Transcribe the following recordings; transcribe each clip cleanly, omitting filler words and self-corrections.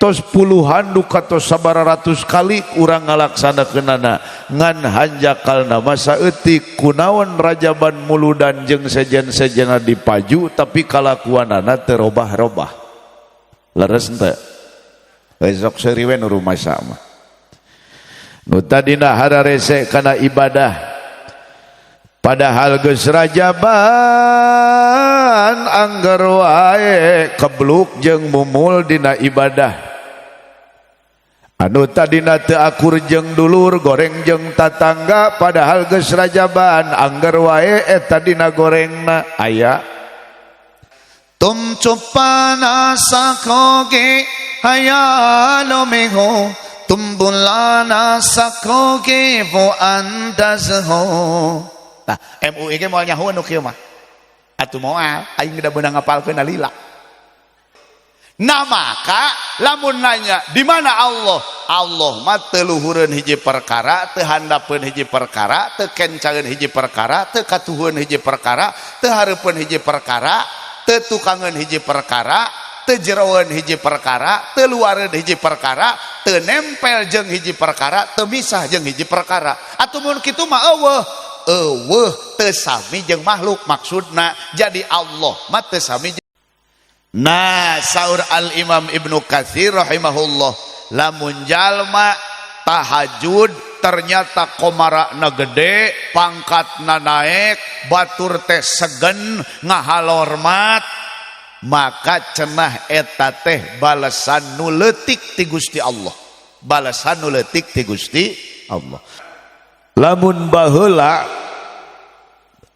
tos puluhan duka tos sabara ratus kali urang ngalaksanakeunana ngan hanjakalna masa eutik kunaon rajaban muludan jeung sejen-sejena dipaju tapi kalakuanana teu robah-robah. Leres henteu? Besok seuriwe nu rumasa mah. Nu tadina hararese kana ibadah padahal geus rajaban angger wae kebluk jeung mumul dina ibadah. Anu tadina teu akur jeung dulur goreng jeung tatangga padahal geus rajaban angger wae eta dina gorengna aya tum cupana sakoge hayalo meho tumbulana sakoge vo andazho. Tah MUI ge moal nyaho nu kieu mah atuh moal aing da beunang ngapalkeun lila. Nah maka lamun nanya di mana Allah? Allah mah teu luhureun hiji perkara, teu handapeun hiji perkara, teu kencaeun hiji perkara, teu katuhun hiji perkara, teu hareupeun hiji perkara, teu tukangeun hiji perkara, teu jeroeun hiji perkara, teu luareun hiji perkara, teu nempel jeung hiji perkara, teu misah jeung hiji perkara. Atuh mun kitu mah eueuh teu sami jeung makhluk maksudna. Jadi Allah mah teu sami. Nah saur al-Imam Ibnu Katsir rahimahullah, lamun jalma tahajud ternyata komarakna gede, pangkatna naek, batur teh segen, ngahalormat, maka cenah eta teh balasan nu leutik ti Gusti Allah. Balasan nu leutik ti Gusti Allah. Lamun baheula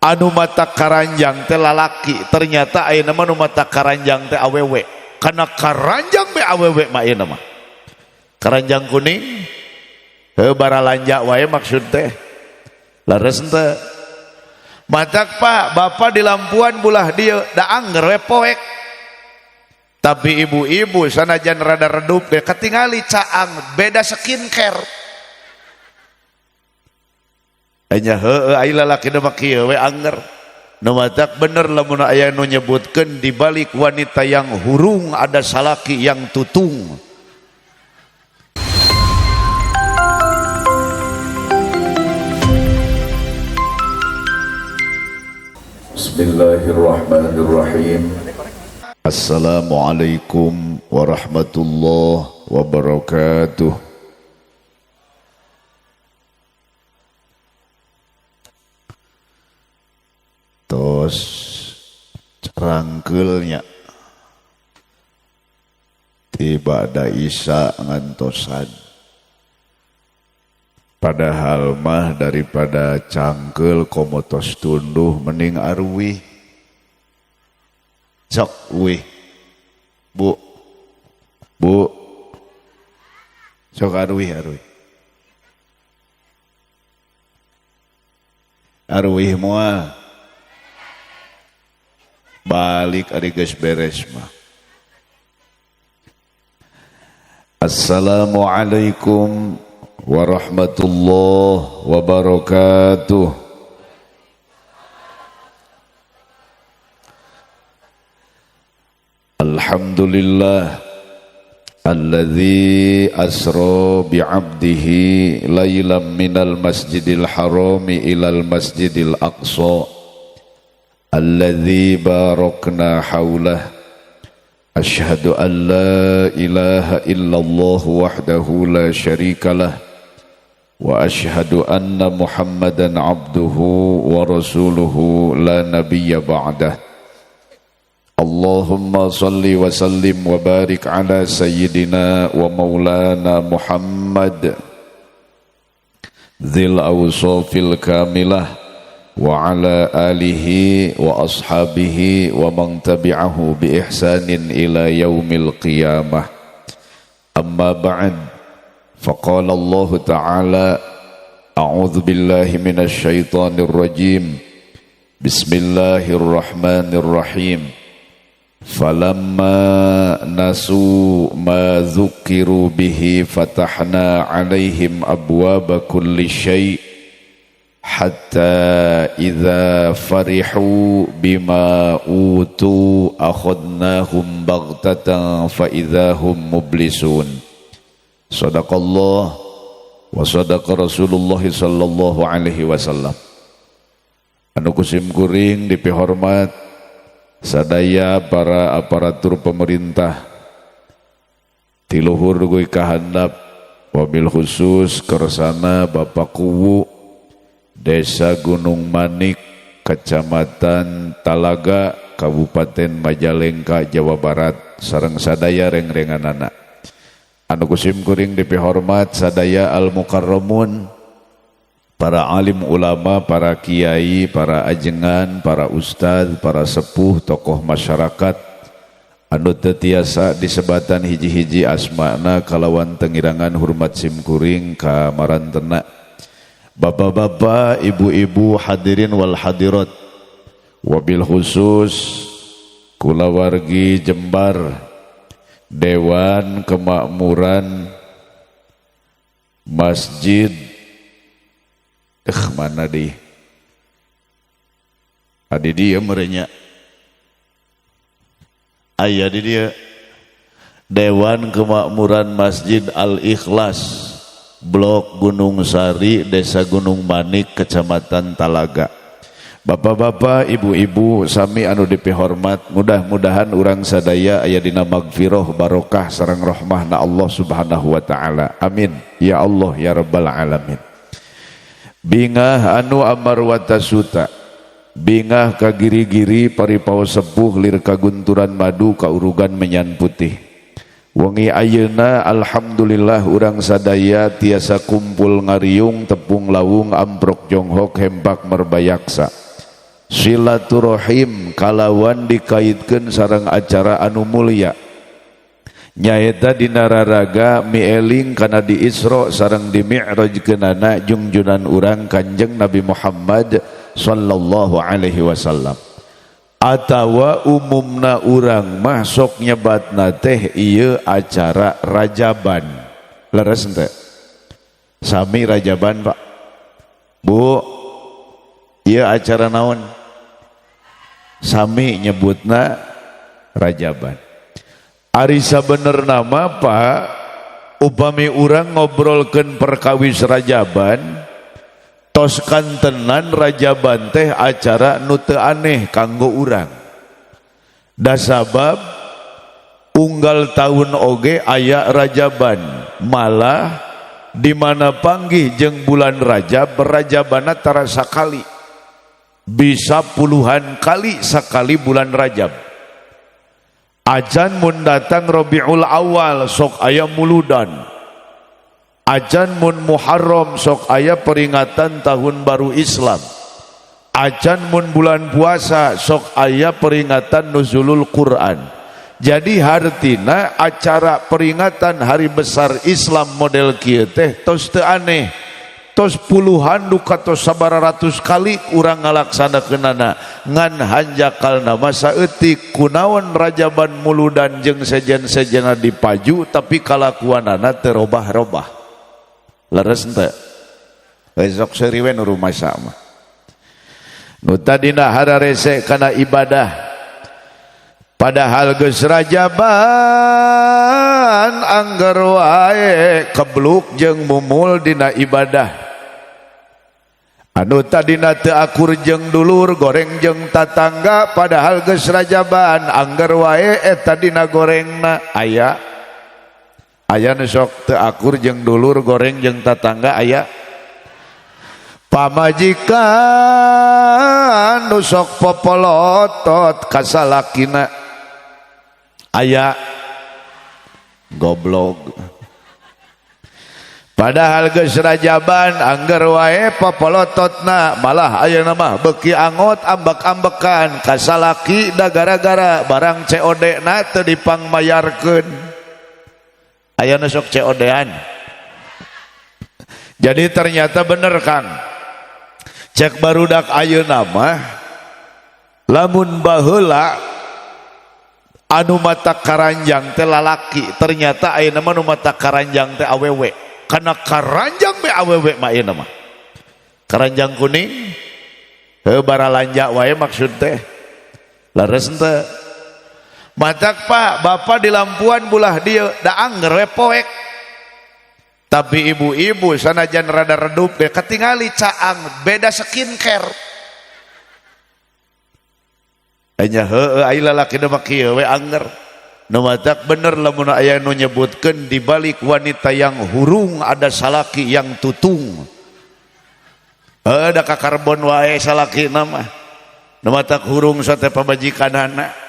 anu mata karanjang teh lalaki ternyata ayeuna mah nu mata karanjang teh awewe. Kana karanjang be awewe mah ayeuna mah. Karanjang kuning heuh baralanja wae maksud teh. Leres henteu? Matak Pak, Bapak di lampuan bulah dieu da angger we poek. Tapi ibu-ibu sanajan rada redup ge katingali caang beda skincare. Anya heueuh ai lalaki na kieu we anger. Nu matak bener lamun aya nu nyebutkeun di balik wanita yang hurung ada salaki yang tutung. Bismillahirrahmanirrahim. Assalamualaikum warahmatullahi wabarakatuh. Tos cerangkeulnya tiba da isya ngantosan. Padahal mah daripada cangkeul komotos tunduh mending arwih. Sok wih. Bu. Sok arwih. Arwih moal. Balik ari geus beres mah. Assalamualaikum warahmatullahi wabarakatuh. Alhamdulillah alladzi asra bi'abdihi lailam minal masjidil harami ilal masjidil aqsa alladzi barakna haulah. Asyhadu an la ilaha illallah wahdahu la syarikalah wa asyhadu anna Muhammadan abduhu wa rasuluhu la nabiyya ba'dah. Allahumma salli wa sallim wa barik ala sayyidina wa maulana Muhammad dzil awsafil kamilah wa ala alihi wa ashabihi wa man tabi'ahu bi ihsanin ila yaumil qiyamah. Amma ba'd, faqala Allah ta'ala a'udzu billahi minasy syaithanir rajim. Bismillahirrahmanirrahim. Falamma nasu ma dzukiru bihi fatahna 'alaihim abwaaba kulli syai' hatta idza farihu bima utu akhadnahum baghtatan fa idzahum mublisun. Sadaqallah wa sadaqa Rasulullah sallallahu alaihi wasallam. Anu kusim kuring dipihormat sadaya para aparatur pemerintah tiluhur goi kahandap wabil khusus kersana Bapak Kuwu Desa Gunung Manik Kecamatan Talaga Kabupaten Majalengka Jawa Barat sareng sadaya reng-renganana anu kusim kuring dipihormat sadaya al-mukarramun, para alim ulama, para kiai, para ajengan, para ustad, para sepuh, tokoh masyarakat anu teu tiasa disebatan hiji-hiji asmana kalawan tengirangan hormat simkuring ka marantena. Bapak-bapak, ibu-ibu, hadirin wal hadirat, wabil khusus kulawargi Jembar, Dewan Kemakmuran Masjid mana di adi dia merenya aya di dia Dewan Kemakmuran Masjid Al-Ikhlas Blok Gunung Sari Desa Gunung Manik Kecamatan Talaga. Bapak-bapak, ibu-ibu sami anu dipihormat, mudah-mudahan urang sadaya aya dina magfirah barokah sareng rahmahna Allah Subhanahu wa taala. Amin ya Allah ya rabbal alamin. Bingah anu amar watasuta, bingah ka giri-giri paripao sepuh lir kagunturan madu kaurugan menyan putih. Wengi ayeuna alhamdulillah urang sadaya tiasa kumpul ngariung tepung lawung amprok jonghok hempak merbayaksa. Silaturahim kalawan dikaitkeun sareng acara anu mulia. Nyaeta dina raraga mieling kana di Isra sareng di Mi'rajkeunana jungjunan urang Kanjeng Nabi Muhammad sallallahu alaihi wasallam. Atawa umumna urang mah sok nyebatna teh ieu acara Rajaban. Leres henteu? Sami Rajaban, Pak. Bu, ieu acara naon? Sami nyebutna Rajaban. Ari sabener nama Pak, upami urang ngobrolkeun perkawis Rajaban, tos kantenan Rajaban teh acara nu teu aneh kanggo urang. Da sabab unggal tahun oge aya Rajaban, malah di mana panggih jeung bulan Rajab Rajabana tara sakali. Bisa puluhan kali sakali bulan Rajab. Ajan mun datang Rabiul Awal sok aya muludan. Ajan mun Muharram sok aya peringatan tahun baru Islam. Ajan mun bulan puasa sok aya peringatan nuzulul Quran. Jadi hartina acara peringatan hari besar Islam model kieu teh tos teu aneh. Tos puluhan duka tos sabaratus kali urang ngalaksanakeunana ngan hanjakalna masa eutik kunaon Rajaban muludan jeung sejen-sejena dipaju tapi kalakuanana teu robah-robah. Leres henteu? Besok seriwe nu rumasa mah. Nu tadina hararese kana ibadah. Padahal geus Rajaban angger wae kebluk jeung mumul dina ibadah. Anu tadina teu akur jeung dulur goreng jeung tatangga padahal geus Rajaban angger wae eta dina gorengna aya. Aya nu sok teu akur jeung dulur goreng jeung tatangga aya. Pamajikan nu sok popolotot ka salakina aya. Goblok. Padahal geus Rajaban angger wae popolototna malah ayeuna mah beuki angot ambek-ambekan ka salaki da gara-gara barang COD na teu dipangmayarkeun. Ayeuna sok COD-an. Jadi ternyata bener Kang. Cek barudak ayeuna mah lamun baheula anu mata karanjang teh lalaki ternyata ayeuna mah nu mata karanjang teh awewe. Karena karanjang be awewe mah ayeuna mah. keranjang kuning baralanja wae maksud teh leres henteu matak Pak Bapak di lampuan bulah dieu da angger we poek tapi ibu-ibu sanajan rada redup ge katingali caang beda skincare anya heueuh ai lalaki nu make kieu we angger nu matak bener lamun aya nu nyebutkeun di balik wanita yang hurung ada salaki yang tutung ada kakarbon wae salaki nama nu matak hurung sate pamajikanana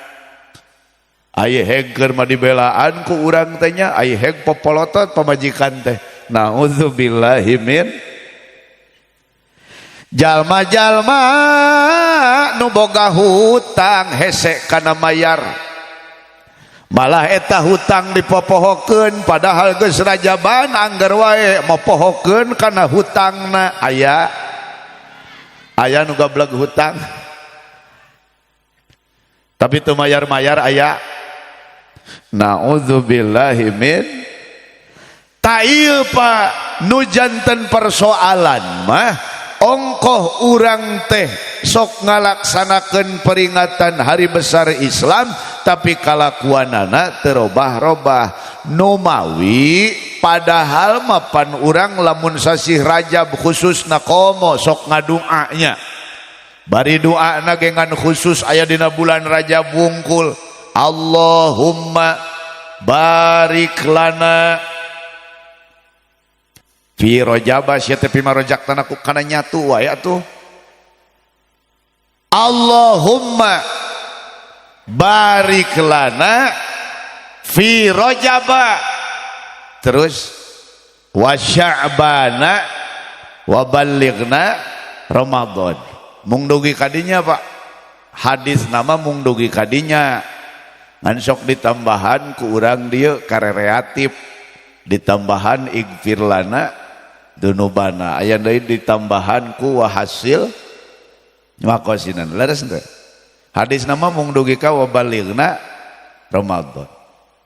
aya heg keur mah dibelaan ku urang teh nya aya heg popolotot pamajikan teh naudzubillahi min jalma-jalma nu boga hutang hese kana mayar malah eta hutang dipopohokeun padahal geus rajaban angger wae mopohokeun kana hutangna aya nu gablek hutang tapi teu mayar-mayar aya naudzubillahi min ta ieu Pak nu janten persoalan mah ongkoh urang teh sok ngalaksanakeun peringatan hari besar Islam tapi kalakuanana terobah-robah nomawi padahal mapan urang lamun sasih Rajab khususna komo sok ngaduanya bari doana gengan khusus aya dina bulan Rajab wungkul Allahumma barik lana fi rojaba sia teh pimarojak tanaku kana nyatu wae atuh Allahumma barik lana fi rojaba terus wa sya'bana wa ballighna ramadan mung dugi kadinya Pak hadis nama mung dugi kadinya ngan sok ditambahan ku urang dieu karereatif ditambahan igfir lana dunubana aya deui ditambahan ku wa hasil maqasinan leres teu hadis nama mung dugi ka wa balighna ramadan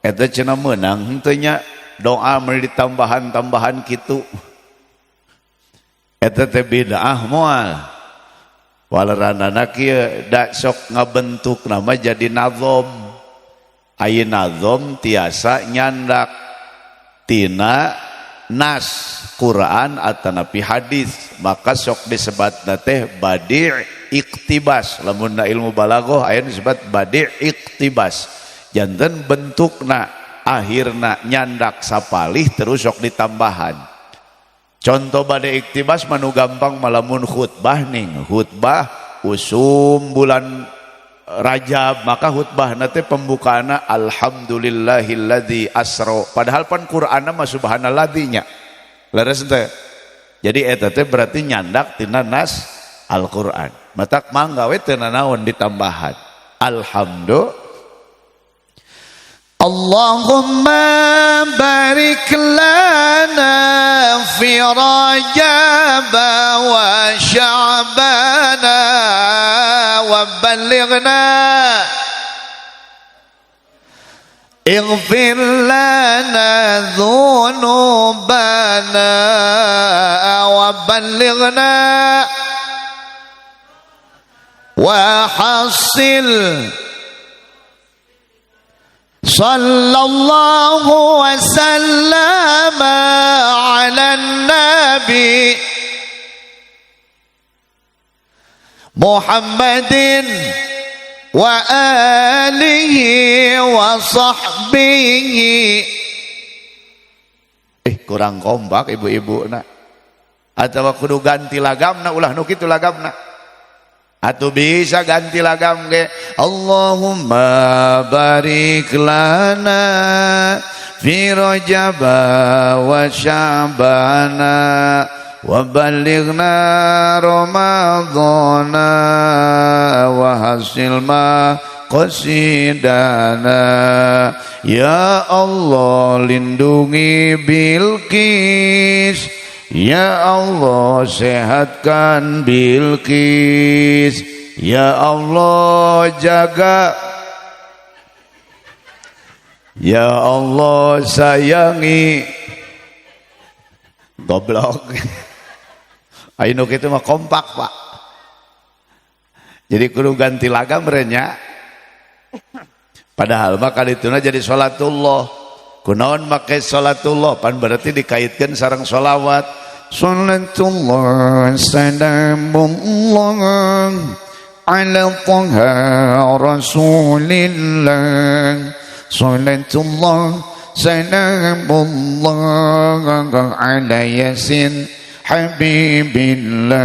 eta cenah meunang henteu nya doa meuli ditambahan-tambahan kitu eta teh bid'ah moal waleranana kieu da sok ngabentuk nama jadi nazom aya nazom tiasa nyandak tina nas Quran atanapi hadis maka sok disebatna teh badi' iktibas lamun ilmu balaghah aya disebut badi' iktibas janten bentukna akhirna nyandak sapalih terus sok ditambahan contoh badi' iktibas manu gampang malamun khutbah ning khutbah usum bulan Rajab maka khutbahna teh pembukaana alhamdulillahilladzi asra padahal pan Qur'anna mah subhanalladzi nya leres teh jadi eta teh berarti nyandak tina nas Al-Qur'an matak mangga we teu nanaon ditambahan alhamdulillah Allahumma barik lana fi Rajab wa Sya'bana wa ballighna ighfir lana dhunubana wa ballighna wa hasil sallallahu wa sallama ala nabi Muhammadin wa alihi wa sahbihi kurang kompak ibu-ibu nak atawa kudu ganti lagamna ulah nu kitu lagamna atau bisa ganti lagam ge Allahumma barik lana fi Rajab wa Sya'bana wa ballighna ramadhana wa hasil ma qasidana ya Allah lindungi Bilqis ya Allah sehatkan Bilqis ya Allah jaga ya Allah sayangi goblok Ayo kitu mah kompak Pak. Jadi kudu ganti lagam berenya. Padahal mah kalituna jadi salatullah. Kunaon make salatullah pan berarti dikaitkan sareng sholawat. Salatullah salamullah ala taha rasulillah. Salatullah salamullah ala yasin habibillah.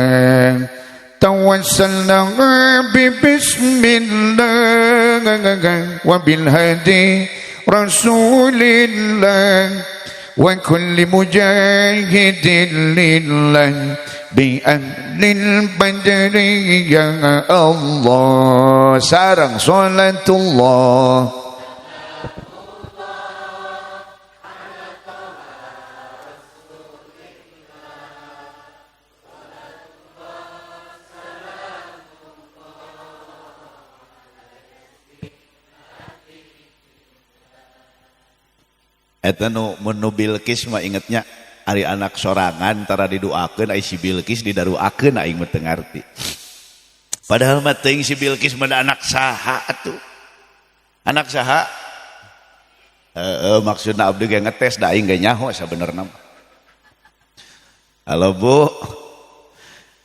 Tawassalna bismillah wa bil hadi rasulillah wa kulli mujahidin lillah bi ahlil badri ya Allah. Sarang salatullah eta nu Bilqis mah ingetnya ari anak sorangan tara didoakeun ai si Bilqis didaruakeun aing mah teu ngarti. Padahal mah teuing si Bilqis mah anak saha atuh. Anak saha? Maksudna abdi ge ngetes da aing ge nyaho sabenerna mah. Halo Bu.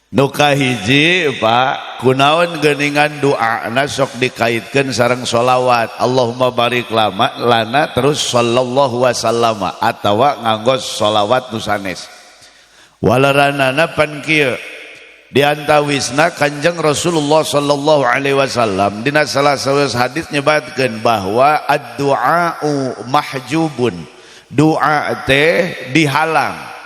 Nu kahiji Pak, kunaon geuningan doana sok dikaitkeun sareng sholawat. Allahumma barik lana terus sallallahu wasallama atawa nganggo sholawat nu sanes. Walaranana pan kieu diantawisna Kanjeng Rasulullah sallallahu alaihi wasallam dina salah satu hadis nyebatkeun bahwa ad-du'a'u mahjubun. Doa teh dihalang.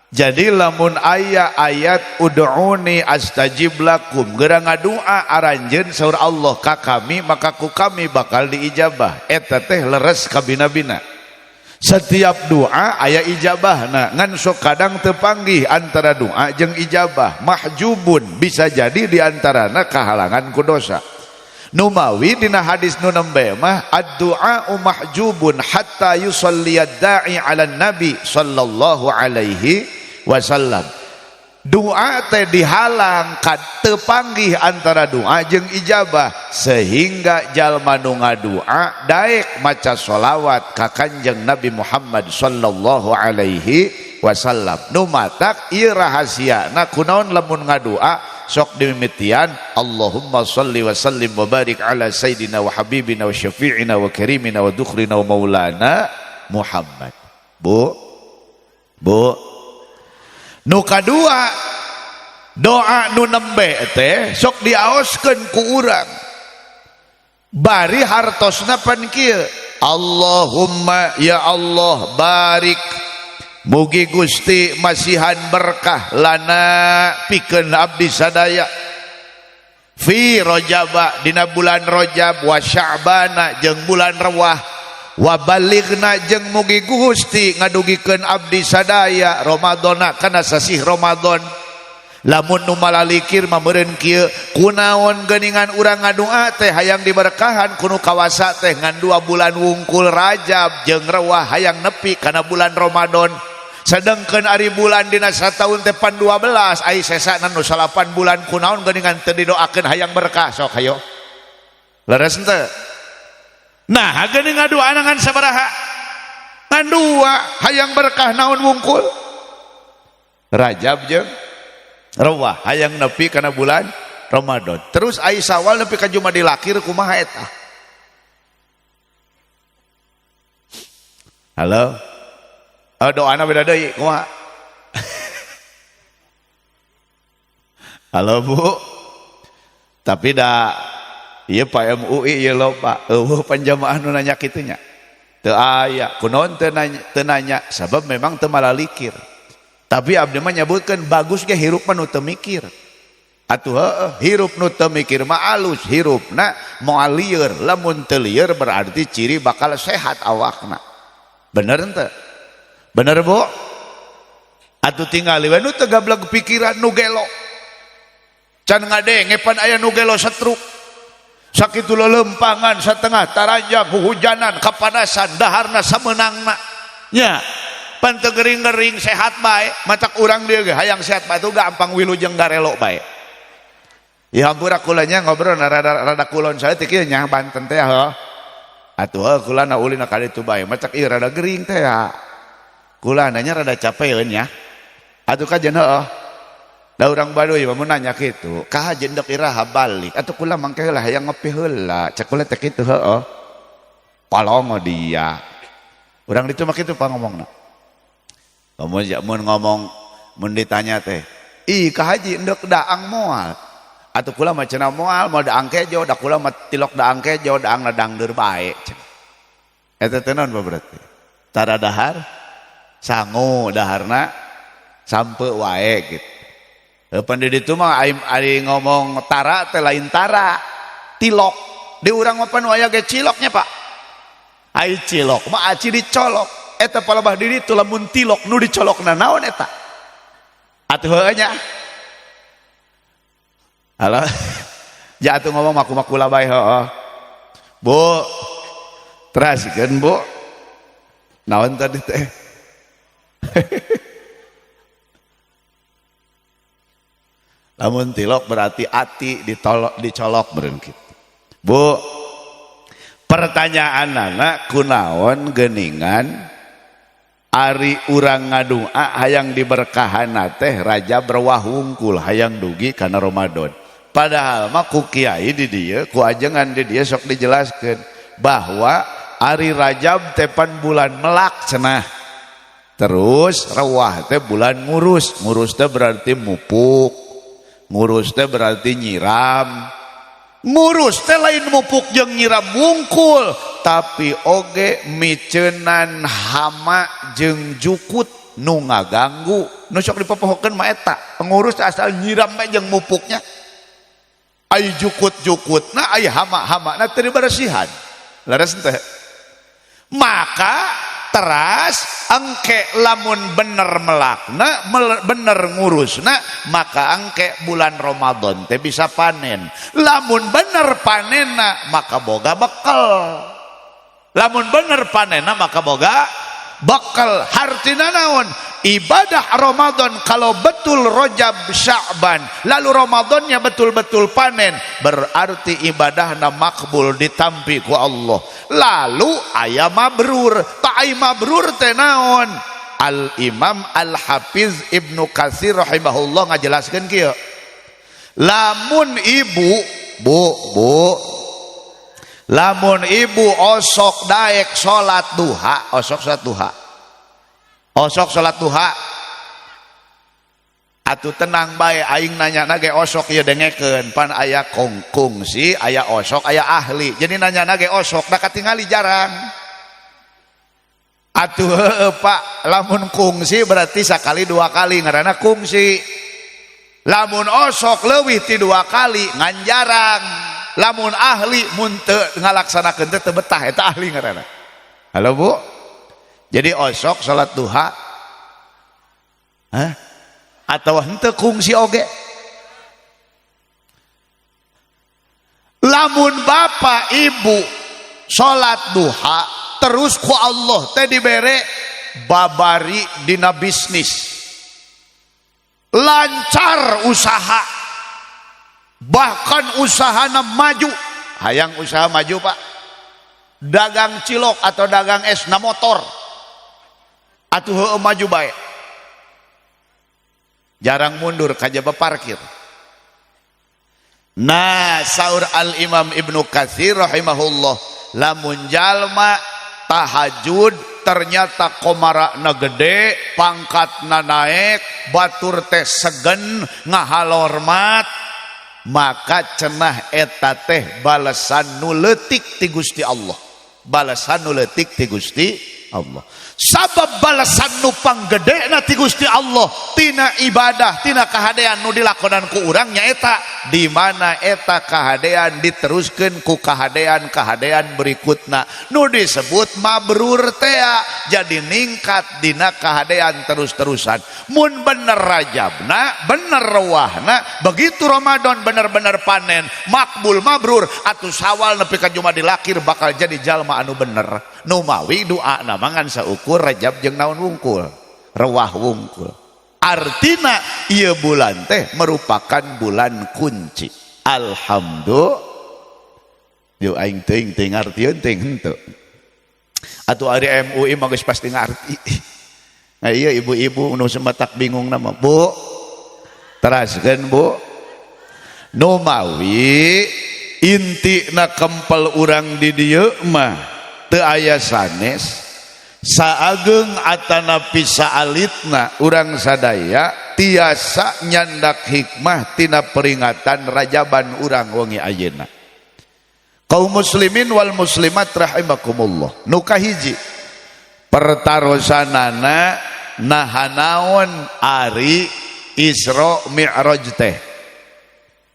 Jadi lamun aya ayat ud'uni astajib lakum geura ngadua aranjeun saur Allah ka kami maka ku kami bakal diijabah. Eta teh leres ka bina-bina. Setiap doa aya ijabahna ngan sok kadang teu panggih antara doa jeung ijabah. Mahjubun bisa jadi diantarana kahalangan ku dosa. Numawi dina hadis nu nembe mah ad-du'a mahjubun hatta yusalli ad-da'i 'ala nabi sallallahu alaihi wasallam. Doa teh dihalang teu panggih antara doa jeung ijabah sehingga jalma nu ngadoa daek maca sholawat ka Kanjeng Nabi Muhammad sallallahu alaihi wasallam. Nu matak ieu rahasiana kunaon lamun ngadoa sok dimimitian Allahumma salli wa sallim wa barik ala sayyidina wa habibina wa syafi'ina wa karimina wa dukhrina wa maulana Muhammad. Bu nu kadua doa nu nembe teh sok diaoskeun ku urang bari hartosna pan kieu Allahumma ya Allah barik mugi Gusti masihan berkah lana pikeun abdi sadaya fi Rajab dina bulan Rajab wa Sya'bana jeung bulan Rewah wa balighna jeung mugi Gusti ngadugikeun abdi sadaya Ramadana kana sasih Ramadan. Lamun nu malalikir mah meureun kieu kunaon geuningan urang ngadoa teh hayang diberkahan kuno kawasa teh ngan 2 bulan wungkul Rajab jeung Rewah hayang nepi kana bulan Ramadan. Sedengkeun ari bulan dina sataun teh pan 12 ai sesana nu 8 bulan kunaon geuningan teu didoakeun hayang berkah sok hayo. Leres henteu? Nah, geuning ngadoa ngan sabaraha? Ngan 2 hayang berkah naon wungkul? Rajab jeung Rewah hayang nepi kana bulan Ramadan. Terus ai Sawal nepi ka Jumadil Akhir kumaha eta? Halo? Doana beda deui kumaha? Halo Bu. Tapi da ieu Pak MUI ieu loba eueuh panjamaah nu nanya kitu nya. Teu aya, kunaon teu nanya sabab memang teu malalikir. Tapi abdi mah nyebutkeun bagus ge hirup mah nu teu mikir. Atuh hirup nu teu mikir mah alus hirupna moal lieur, lamun teu lieur berarti ciri bakal sehat awakna. Bener henteu? Bener Bu? Atuh tingali we nu teu gablek pikiran nu gelo. Can ngadenge pan aya nu gelo setruk. Sakitu lelempangan satengah taranjang huhujanan kapanasan daharna sameunangna. Nya, Panteu gering-gering sehat bae, macak urang dia ge hayang sehat bae tuh gampang wilujeng garelo bae. Ya hampura kulanya ngobrol rada kulon saya teh kieu nya Banten teh heuh. Atuh kulana ulina ka ditu bae, macak ieu rada gering teh ya. Kulana nya rada capeun nya. Atuh kajen heuh. Da urang Baduy mun nanya kitu, ka hajeun dek iraha balik atuh kula mangke heula hayang ngopi heula, cek kula teh kitu heuh. Palongo dia. Urang ditu mah kitu pangomongna. Mun ngomong mun ditanya teh, ih ka haji endek daang moal. Atuh kula mah cenah moal, moal daang kejo, da kula mah tilok daang kejo, daangna dangdeur bae. Eta teh naon berarti? Tara dahar sangu daharna sampeu wae gitu. Pan di ditu mah ari ngomong tara teh lain tara, tilok. Di urang mah pan aya ge ciloknya, Pak. Ai cilok mah aci dicolok. Eta palebah diri itu lamun tilok nu dicolokna naon eta? Atuh heuh nya. Halo. Ja atuh ngomong maku-makula bae heuh. Bu. Terasikeun, Bu. Naon tadi teh? Lamun tilok berarti ati dicolok beureun kitu. Bu. Pertanyaanana kunaon geuningan ari urang ngadua hayang diberkahan teh Rajab berwahungkul hayang dugi kana Ramadan. Padahal mah ku kiai di dieu ku ajengan di dieu sok dijelaskeun bahwa ari Rajab teh pan bulan melak cenah. Terus rewah teh bulan ngurus. Ngurus teh berarti mupuk. Ngurus teh berarti nyiram. Ngurus teh lain mupuk jeung nyiram wungkul, tapi oge micenan hama jeung jukut nu ngaganggu. Nu sok dipopohokeun mah eta. Pengurus asal nyiram mah jeung mupuknya. Ai jukut-jukutna, ai hama-hamana teu diberesihan. Leres teh. Maka teras engke lamun bener melakna bener ngurusna maka engke bulan Ramadan teh bisa panen. Lamun bener panenna maka boga bekal. Lamun bener panenna maka boga bekal. Hartina naon? Ibadah Ramadan kalau betul Rajab Sya'ban lalu Ramadannya betul-betul panen berarti ibadahna makbul ditampi ku Allah. Lalu aya mabrur. Tak aya mabrur teh naon? Al Imam Al Hafiz Ibnu Katsir rahimahullah ngajelaskeun kieu. Lamun ibu lamun ibu osok daek salat duha, osok salat duha atuh tenang bae aing nanyana ge osok ieu dengekeun pan aya kungsi aya osok aya ahli jadi nanyana ge osok da katingali jarang atuh Pak lamun kungsi berarti sakali dua kali ngaranna kungsi lamun osok leuwih ti dua kali ngan jarang lamun ahli mun teu ngalaksanakeun teh teu betah eta ahli ngaranna. Halo Bu. Jadi osok salat duha atau henteu kungsi oge. Lamun bapak ibu salat duha terus ku Allah teh dibere babari dina bisnis. Lancar usaha. Bahkan usahana maju. Hayang usaha maju Pak. Dagang cilok atau dagang es na motor. Atuh heueuh maju bae. Jarang mundur kajaba parkir. Nah, saur Al Imam Ibnu Katsir rahimahullah, lamun jalma tahajud ternyata komarakna gede, pangkatna naik, batur teh segen, ngahalormat, maka cenah eta teh balasan nu leutik ti Gusti Allah. Balasan nu leutik ti Gusti Allah. Sabab balasan nu panggedena ti Gusti Allah tina ibadah tina kahadean nu dilakonan ku urang nyaeta di mana eta kahadean diteruskeun ku kahadean berikutna nu disebut mabrur teh jadi ningkat dina kahadean terus-terusan. Mun bener Rajabna bener rewahna begitu Ramadan bener-bener panen makbul mabrur atuh Syawal nepi ka Jumadil Akhir bakal jadi jalma anu bener nu mawi doa na mangan saukur wungkul Rajab jeung naon wungkul rewah wungkul artina ieu bulan teh merupakan bulan kunci alhamdulillah yo aing teuing teu ngartieun teh henteu atuh ari MUI mah geus pasti ngarti nah iya ibu-ibu nu semetak bingung nama Bu teraskeun Bu nu mawi intina kempel urang di dieu mah teu aya sanes saageng atanapi saalitna urang sadaya tiasa nyandak hikmah tina peringatan Rajaban urang wengi ayeuna kaum muslimin wal muslimat rahimakumullah nu kahiji pertarosanana nahanaon ari Isra Mi'raj teh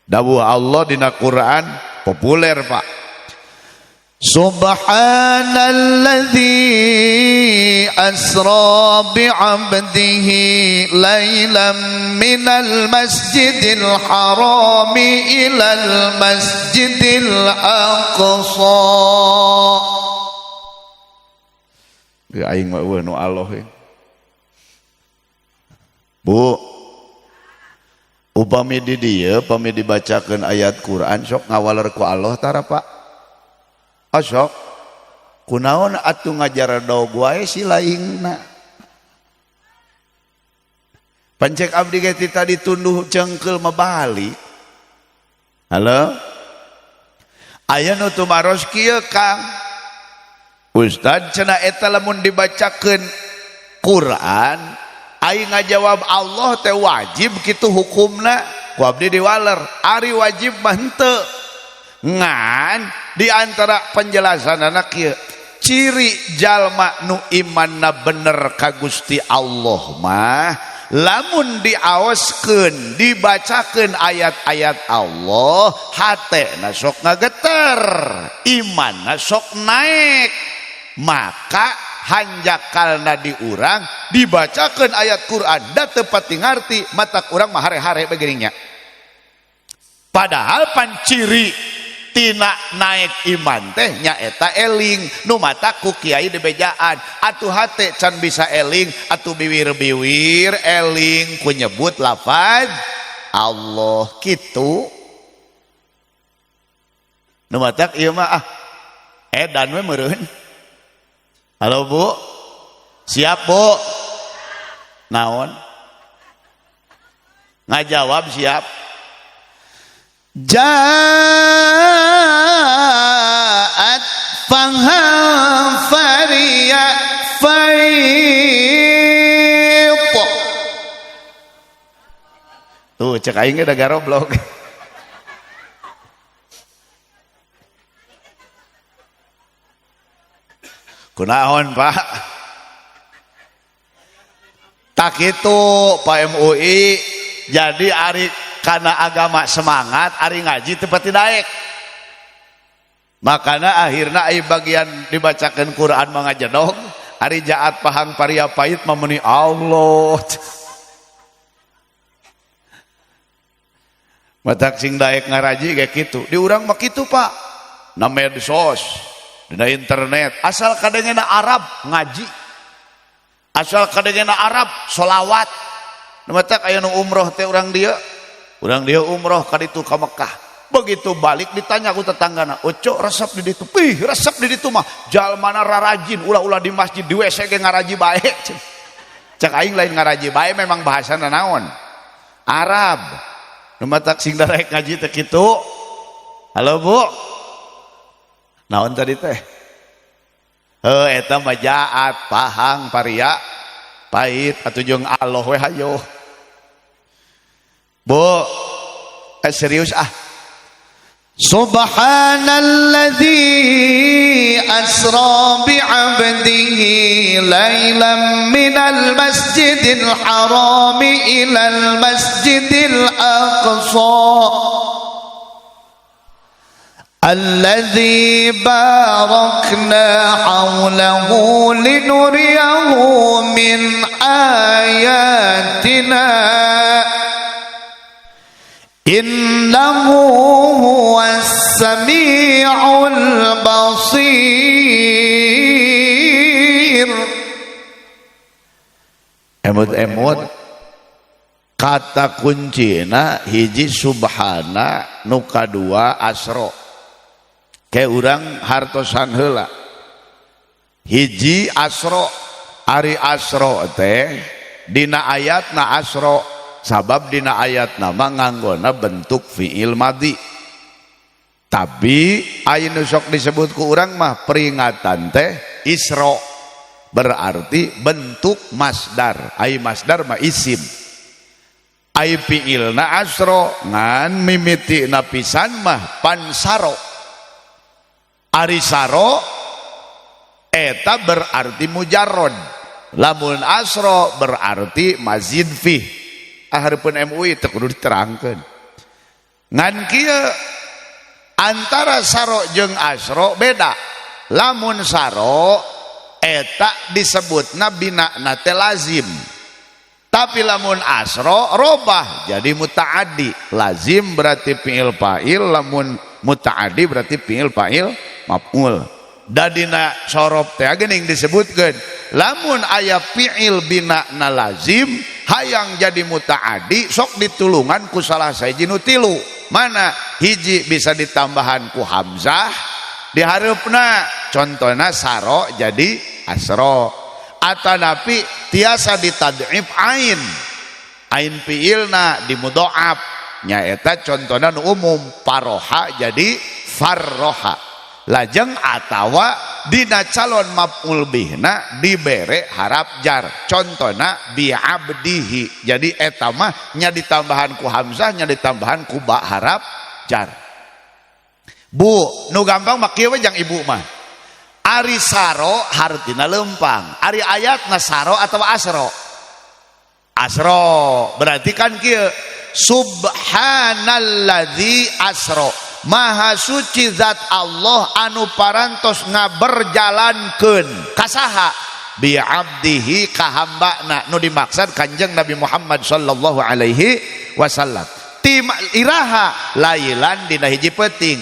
dawuh Allah dina Quran populer Pak Subhanalladzi asra bi'abdihi lailam minal masjidil harami ilal masjidil aqsa aing mah eueuh nu Allah Bu upami di dieu upami dibacakeun ayat Quran sok ngawaler ku Allah tara Pak asok kunaon atuh ngajar daog wae si laingna pancek abdi ge tadi tunduh cengkeul mabalik halo aya nu tumaros kieu Kang Ustad cenah eta lamun dibacakeun Quran aing ngajawab Allah teh wajib kitu hukumna ku abdi diwaler ari wajib mah henteu ngan di antara penjelasan anak kieu ciri jalma nu imanna bener ka Gusti Allah mah lamun diaoskeun dibacakeun ayat-ayat Allah hatena sok ngageter imanna sok naik maka hanjakalna di urang dibacakeun ayat Quran da teu pati ngarti matak urang mah hare-hare begininya padahal pan ciri tina naik iman teh nyaeta eling nu mata ku kiai dibejaan atuh hate can bisa eling atuh biwir-biwir eling ku nyebut lafaz Allah kitu nu mata ieu mah edan we meureun halo Bu siap Bu naon ngajawab siap Ja'at faham faria fayt tuh cek aing ge da garoblok kunaon Pak tak itu Pak MUI jadi ari karena agama semangat ari ngaji tepati daek makanya akhirnya ai bagian dibacakan Quran mangajedog ari jaat pahang paria pait memeni Allah matak sing daek ngaraji kayak gitu di urang mah kitu Pak na medsos dina internet asal kadengena Arab ngaji asal kadengena Arab sholawat matak aya nu umroh teh urang dia umroh ka ditu ka Mekah begitu balik ditanya ku tetanggana oco resep di ditu resep di ditu mah jalmana rarajin ulah-ulah di masjid di WC ge ngaraji bae cek aing lain ngaraji bae memang bahasana naon Arab nu matak sing darek ngaji teh kitu halo Bu naon tadi teh eta mah jaat pahang paria pait atuh jeung Allah we hayo Bu serius Subhanalladzi asra bi'abdihi lailam minal masjidil harami ilal masjidil aqsa alladzi barakna hawlahu linuriyahu min ayatina innahu huwas sami'ul basir emut-emut kata kuncina hiji subhana nu kadua asro ke urang hartosan heula hiji asro ari asro teh dina ayatna asro sabab dina ayatna mah nganggona bentuk fiil madhi tapi aya nu sok disebut ku urang mah peringatan teh isro berarti bentuk masdar ai masdar mah isim ai fiilna asro ngan mimitina pisan mah pansaro ari saro eta berarti mujarrod lamun asro berarti mazid fih hareupeun MUI teu kudu diterangkeun ngan kieu antara saro jeung asro beda lamun saro eta disebutna binana teh lazim tapi lamun asro robah jadi mutaaddi lazim berarti fiil fa'il lamun mutaaddi berarti fiil fa'il maf'ul dadina sorob teh geuning disebutkeun lamun aya fiil binana lazim hayang jadi mutaaddi sok ditulungan ku salah sahiji nu tilu mana hiji bisa ditambahan ku hamzah di hareupna contohna saro jadi asro atanapi tiasa ditad'if ain fiilna dimudhoaf nyaeta contohna nu umum paroha jadi farroha lajeng atawa dina calon maf'ul bihna dibere harap jar contohna bi'abdihi jadi eta mah nya ditambahan ku hamzah nya ditambahan ku ba harap jar bu nu gampang mah kieu jang ibu mah ari saro hartina lempang ari ayatna saro atau asro asro berarti kan kieu subhanalladzi asro maha suci zat Allah anu parantos ngaberjalankeun kasaha bi abdihi ka hambana nu dimaksud kanjeng Nabi Muhammad sallallahu alaihi wasallam tim iraha lailan dina hiji peuting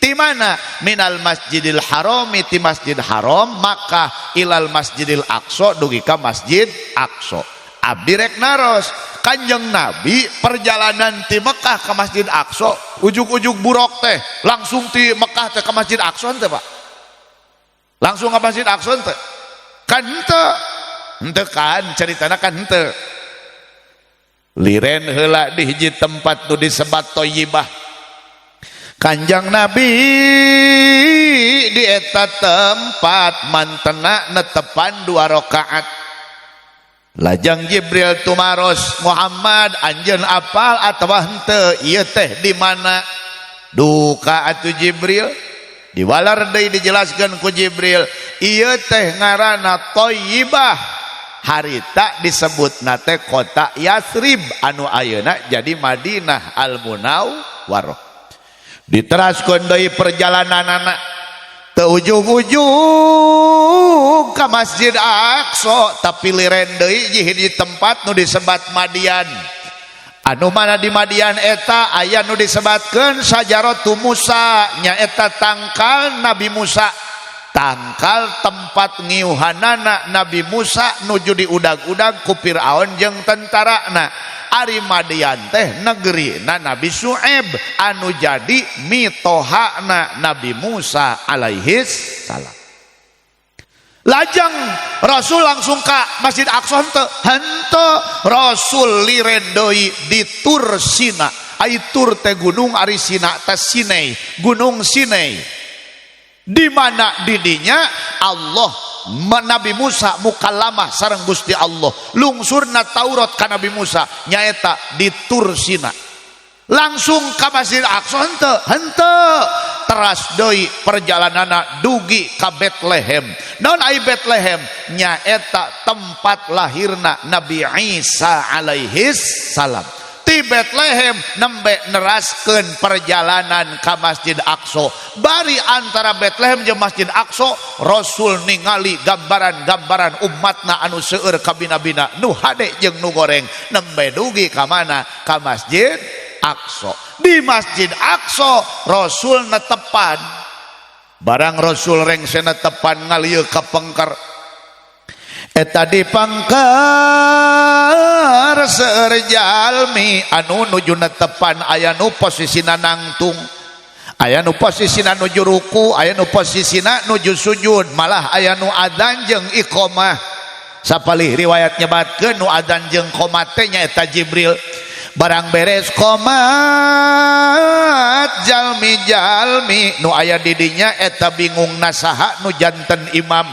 di mana minal masjidil harami ti masjid haram maka ilal masjidil aqsa dugi ka masjid aqsa abdi rek naros kanjeng Nabi perjalanan ti Mekah ke masjid aqsa ujug-ujug burok teh langsung ti Mekah teh ke masjid aqsa teh Pak langsung ke masjid aqsa teh kan henteu kan caritana kan henteu liren heula di hiji tempat nu disebat Thayyibah kanjeng Nabi di eta tempat mantena netepan 2 rakaat lajang Jibril tumaros Muhammad anjeun apal atawa henteu ieu teh di mana duka atuh Jibril diwalar deui dijelaskeun ku Jibril ieu teh ngaranna Thayyibah harita disebutna teh kota Yatsrib anu ayeuna jadi Madinah Al-Munawwarah diteraskeun deui perjalananana teu ujug-ujug ka Masjid Aqsa tapi liren deui di tempat nu disebat Madian anu mana di Madian eta aya nu disebatkeun sajaratu Musa nyaeta tangkal Nabi Musa tangkal tempat ngiuhanana Nabi Musa nuju diudag-udag ku Firaun jeung tentarana ari Madian teh negerina Nabi Syuaib anu jadi mitohana Nabi Musa alaihis salam lajang Rasul langsung ka Masjid Aqsa henteu Rasul liren deui di Tur Sina ai Tur teh gunung ari Sina teh Sinai gunung Sinai di mana didinya Allah Nabi Musa mukallamah sareng Gusti Allah lungsurna Taurat ka Nabi Musa nyaeta di Tur Sina langsung ka Masjid Aqsa henteu teras deui perjalanana dugi ka Betlehem naon ai Betlehem nyaeta tempat lahirna Nabi Isa alaihis salam ti Betlehem nembe neraskeun perjalanan ka Masjid Aqsa bari antara Betlehem jeung Masjid Aqsa Rasul ningali gambaran-gambaran umatna anu seueur ka bina-bina nu hade jeung nu goreng nembe dugi ka mana ka Masjid Aqsa di Masjid Aqsa Rasul netepan barang Rasul rengse netepan ngalieu ka pengker eta dipangkar serjalmi anu nuju netepan aya nu posisina nangtung, aya nu posisina nuju ruku, aya nu posisina nuju sujud, malah aya nu adzan jeung iqomah. Sapalih riwayat nyebatkeun nu adzan jeung qomat teh nyaeta Jibril. Barang beres qomat jalmi-jalmi nu aya di dinya eta bingung nasaha nu janten imam.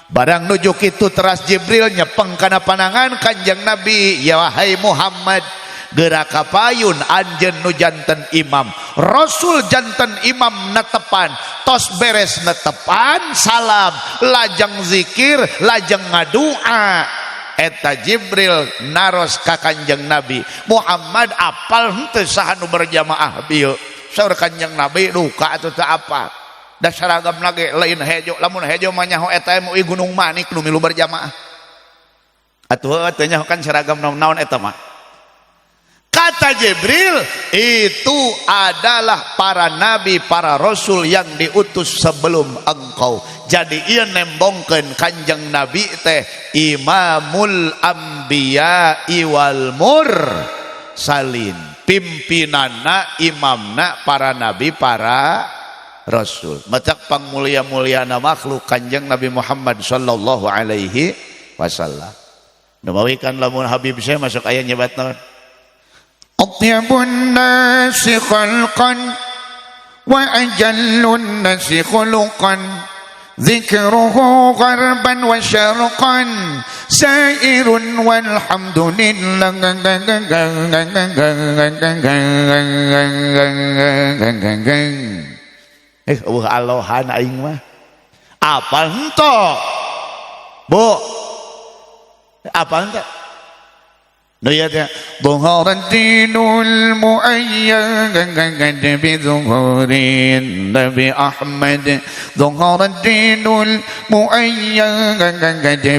Barang nuju kitu teras Jibril nyepeng kana panangan Kanjeng Nabi, ya wahai Muhammad, gerak kapayun anjeun nu janten imam. Rasul janten imam netepan, tos beres netepan salam, lajeng zikir, lajeng ngadua. Eta Jibril naros ka Kanjeng Nabi, Muhammad apal henteu saha nu berjamaah bieu. Saur Kanjeng Nabi duka atuh teu apa. Da saragam lagi lain hejo, lamun hejo mah nyaho eta MUI Gunung Manik nu milu berjamaah. Atuh teu nyaho kan saragam naon eta mah. Kata Jibril, itu adalah para nabi, para rasul yang diutus sebelum engkau. Jadi ia nembongkeun Kanjeng Nabi teh imamul anbiya wal mursalin, pimpinanna imamna para nabi, para rasul. Macak pangmulia-muliana makhluk Kanjeng Nabi Muhammad sallallahu alaihi wasallam. Namawikan lamun Habib saya masuk ayat nyebat naon? Atyabun nasi khalqan wa ajallun nasi khuluqan zikruhu gharban wa syarqan sairun walhamdulillah. Alohan aing mah apal henteu bu, apal henteu no ya teh dhuharan dinul muayyad bi zuhurin Nabi Ahmad, dhuharan dinul muayyad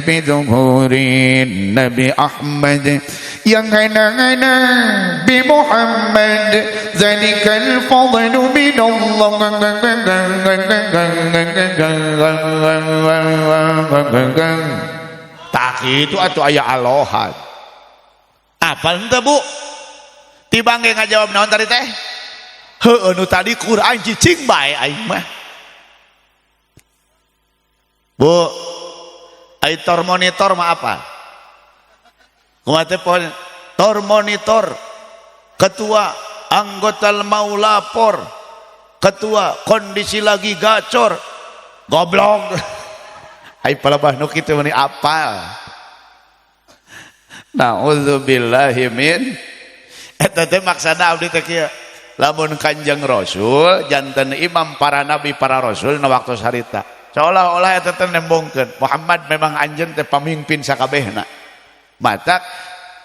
bi zuhurin Nabi Ahmad, yang hana bi Muhammad zalikal fadlu min Allah. Tak itu atuh aya alohan. Apal henteu bu? Tibang ge ngajawab naon tadi teh? Heueuh nu tadi Quran cicing bae aing mah. Bu, ai tor monitor mah apa? Kumaha teh tor monitor. Ketua anggota mau lapor. Ketua kondisi lagi gacor. Goblok. Ai palebah nu kitu meni apal. Na'udzubillahi min. Eta teh maksana abdi teh kieu. Lamun Kanjeng Rasul janten imam para nabi para rasul na waktu sarita. Seolah-olah eta teh nembongkeun Muhammad memang anjeun teh pamimpin sakabehna. Matak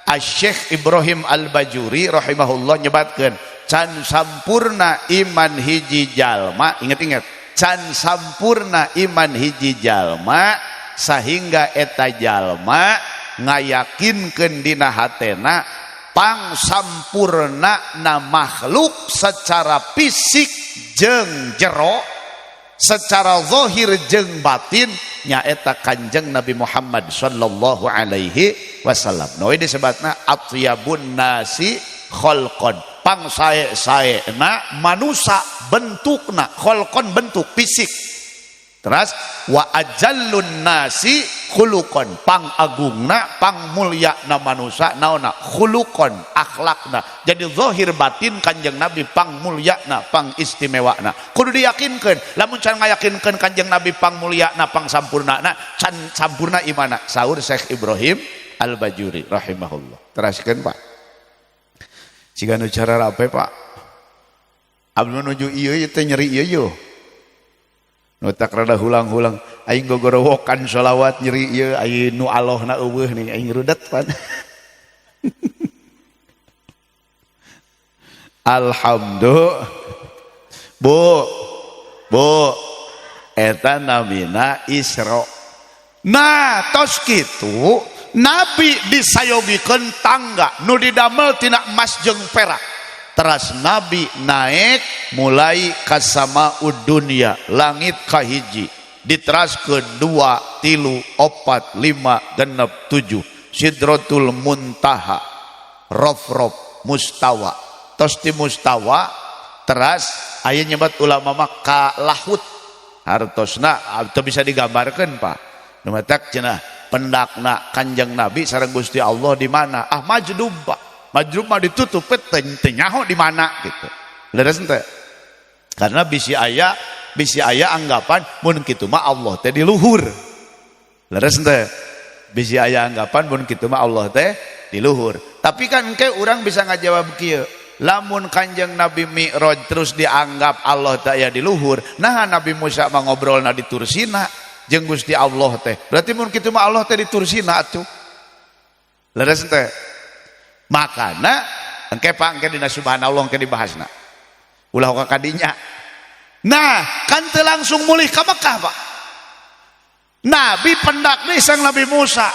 Asy-Syaikh Ibrahim Al-Bajuri rahimahullah nyebatkeun can sampurna iman hiji jalma, inget-inget, can sampurna iman hiji jalma sehingga eta jalma ngayakinkeun dina hatena pang sampurna na makhluk secara fisik jeung jero, secara zahir jeung batin nyaeta Kanjeng Nabi Muhammad sallallahu alaihi wasallam. Noi disebutna atyabun nasi khalqan, pang sae-saena manusia bentukna, khalqan bentuk fisik. Terus wa ajallun nasi khuluqan, pang agungna, pang mulyana manusia naona khuluqan, akhlakna. Jadi zahir batin Kanjeng Nabi pang mulyana, pang istimewana. Kudu diyakinkeun. Lamun can ngayakinkeun Kanjeng Nabi pang mulyana, pang sampurnana, can sampurna imana. Saur Syekh Ibrahim Al-Bajuri rahimahullah. Teraskeun Pak. Siga nu cara rape Pak. Abdi nuju ieu teh nyeri ieu. Nutak rada hulang-hulang aing gogorowokan sholawat nyeri ieu aing nu alohna eueuh nih aing rudet pan. Alhamdulillah. Bu eta namina Isra. Nah tos kitu Nabi disayogikeun tangga nu didamel tina emas jeung perak. Teras Nabi naik mulai kasama dunia langit kahiji diteras kedua 3 4 5 6 7 Sidratul Muntaha Rof mustawa tos di mustawa teras aya nyebat ulama mah ka lahut hartosna atau bisa digambarkan Pak nu matak cenah pendakna Kanjeng Nabi sareng Gusti Allah di mana majdub Pak majdub mah ditutup teu nyaho di mana gitu leres teh karena bisi aya anggapan mun kitu mah Allah teh di luhur leres teh bisi aya anggapan mun kitu mah Allah teh di luhur tapi kan engke urang bisa ngajawab kieu lamun Kanjeng Nabi Mi'raj terus dianggap Allah teh aya di luhur nah Nabi Musa mah ngobrolna di Tursina jeung Gusti Allah teh berarti mun kitu mah Allah teh di Tursina atuh leres teh makana engke Pak engke dina subhanallah engke dibahasna ulah ka kadinya nah kan teu langsung mulih ka Mekah Pak Nabi pendak deui sang Nabi Musa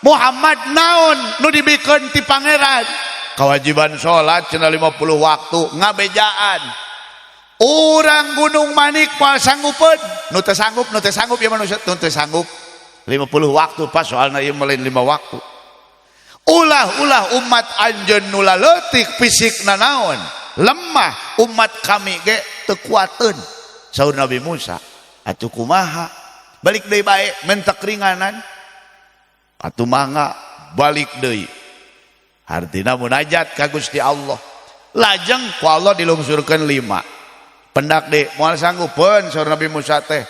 Muhammad naon nu dibikeun ti pangeran kewajiban salat cenah 50 waktu ngabejaan urang Gunung Manik moal sanggupeun nu teu sanggup ya manusia nu teu sanggup 50 waktu pas soalna ieu melain 5 waktu ulah umat anjeun nu leutik fisikna naon lemah umat kami ge teu kuateun saur Nabi Musa atuh kumaha balik deui bae mentek ringanan atuh mangga balik deui artina munajat ka Gusti Allah lajeng ku Allah dilungsurkeun 5 pendak deui moal sanggupeun saur Nabi Musa teh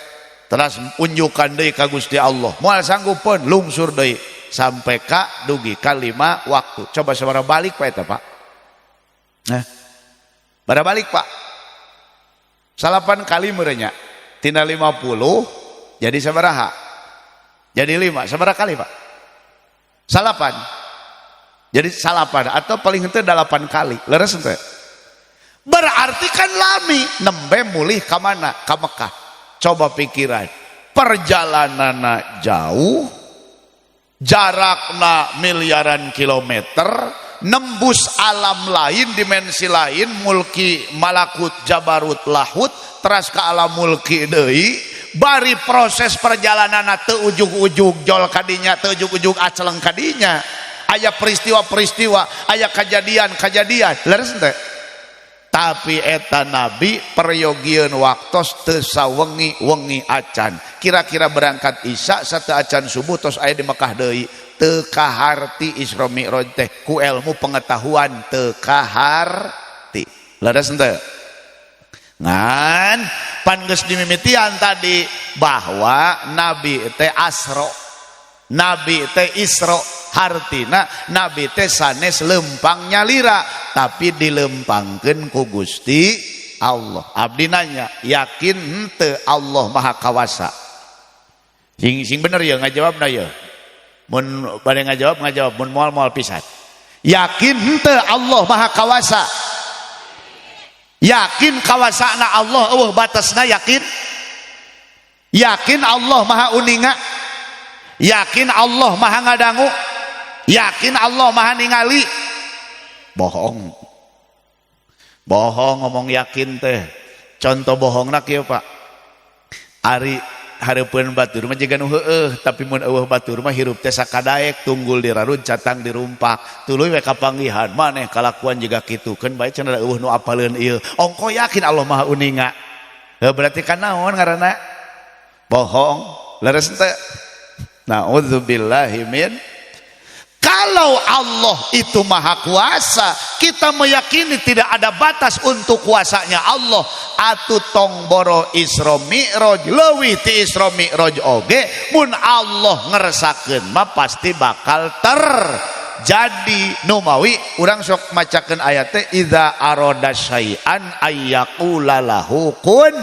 teras unjukan deui ka Gusti Allah moal sanggupeun lungsur deui sampai ka dugi ka 5 waktu coba sabaraha balik Pak eta Pak nah bara balik Pak salapan kali merenya tina 50 jadi sabaraha jadi 5 sabaraha kali Pak salapan jadi salapan atau paling henteu 8 kali leres henteu berarti kan lami nembe mulih ka mana ka Mekah coba pikiran perjalananna jauh jarakna miliaran kilometer nembus alam lain dimensi lain mulki malakut jabarut lahut teras ke alam mulki deui bari proses perjalanan teu ujug-ujug jol kadinya teu ujug-ujug aceleng kadinya aya peristiwa-peristiwa aya kejadian-kejadian leres teh tapi eta Nabi peryogian waktos teu sawengi-wengi acan kira-kira berangkat Isya sateu acan subuh tos aya di Mekah deui teu kaharti Isra Mi'raj teh ku ilmu pengetahuan teu kaharti leres teh ngan pan geus dimimitian tadi bahwa Nabi teh Asra Nabi teh Isra hartina Nabi teh sanes lempang nyalira tapi dilempangkeun ku Gusti Allah abdi nanya yakin henteu Allah maha kawasa sing bener ya ngajawabna ya mun bade ngajawab mun moal pisan yakin henteu Allah maha kawasa yakin kawasana Allah eueuh batasna yakin Allah maha uninga yakin Allah maha ngadangu yakin Allah maha ningali bohong ngomong yakin teh contoh bohongna kieu Pak ari hareupeun batur mah jiga nu heueuh tapi mun eueuh batur mah hirup teh sakadaek tunggul dirarud catang dirumpak tuluy we kapanggihan maneh kalakuan jiga kitu keun bae cenah eueuh nu apaleun ieu ongko yakin Allah maha uninga berarti kan naon ngaranna bohong leres teh na'udzubillahi min kalau Allah itu maha kuasa kita meyakini tidak ada batas untuk kuasanya Allah atuh tong boro Isra Mi'raj leuwih ti Isra Mi'raj oge mun Allah ngeresakeun mah pasti bakal terjadi numawi urang sok macakeun ayat teh idza arada syai'an ayyaqula lahu kun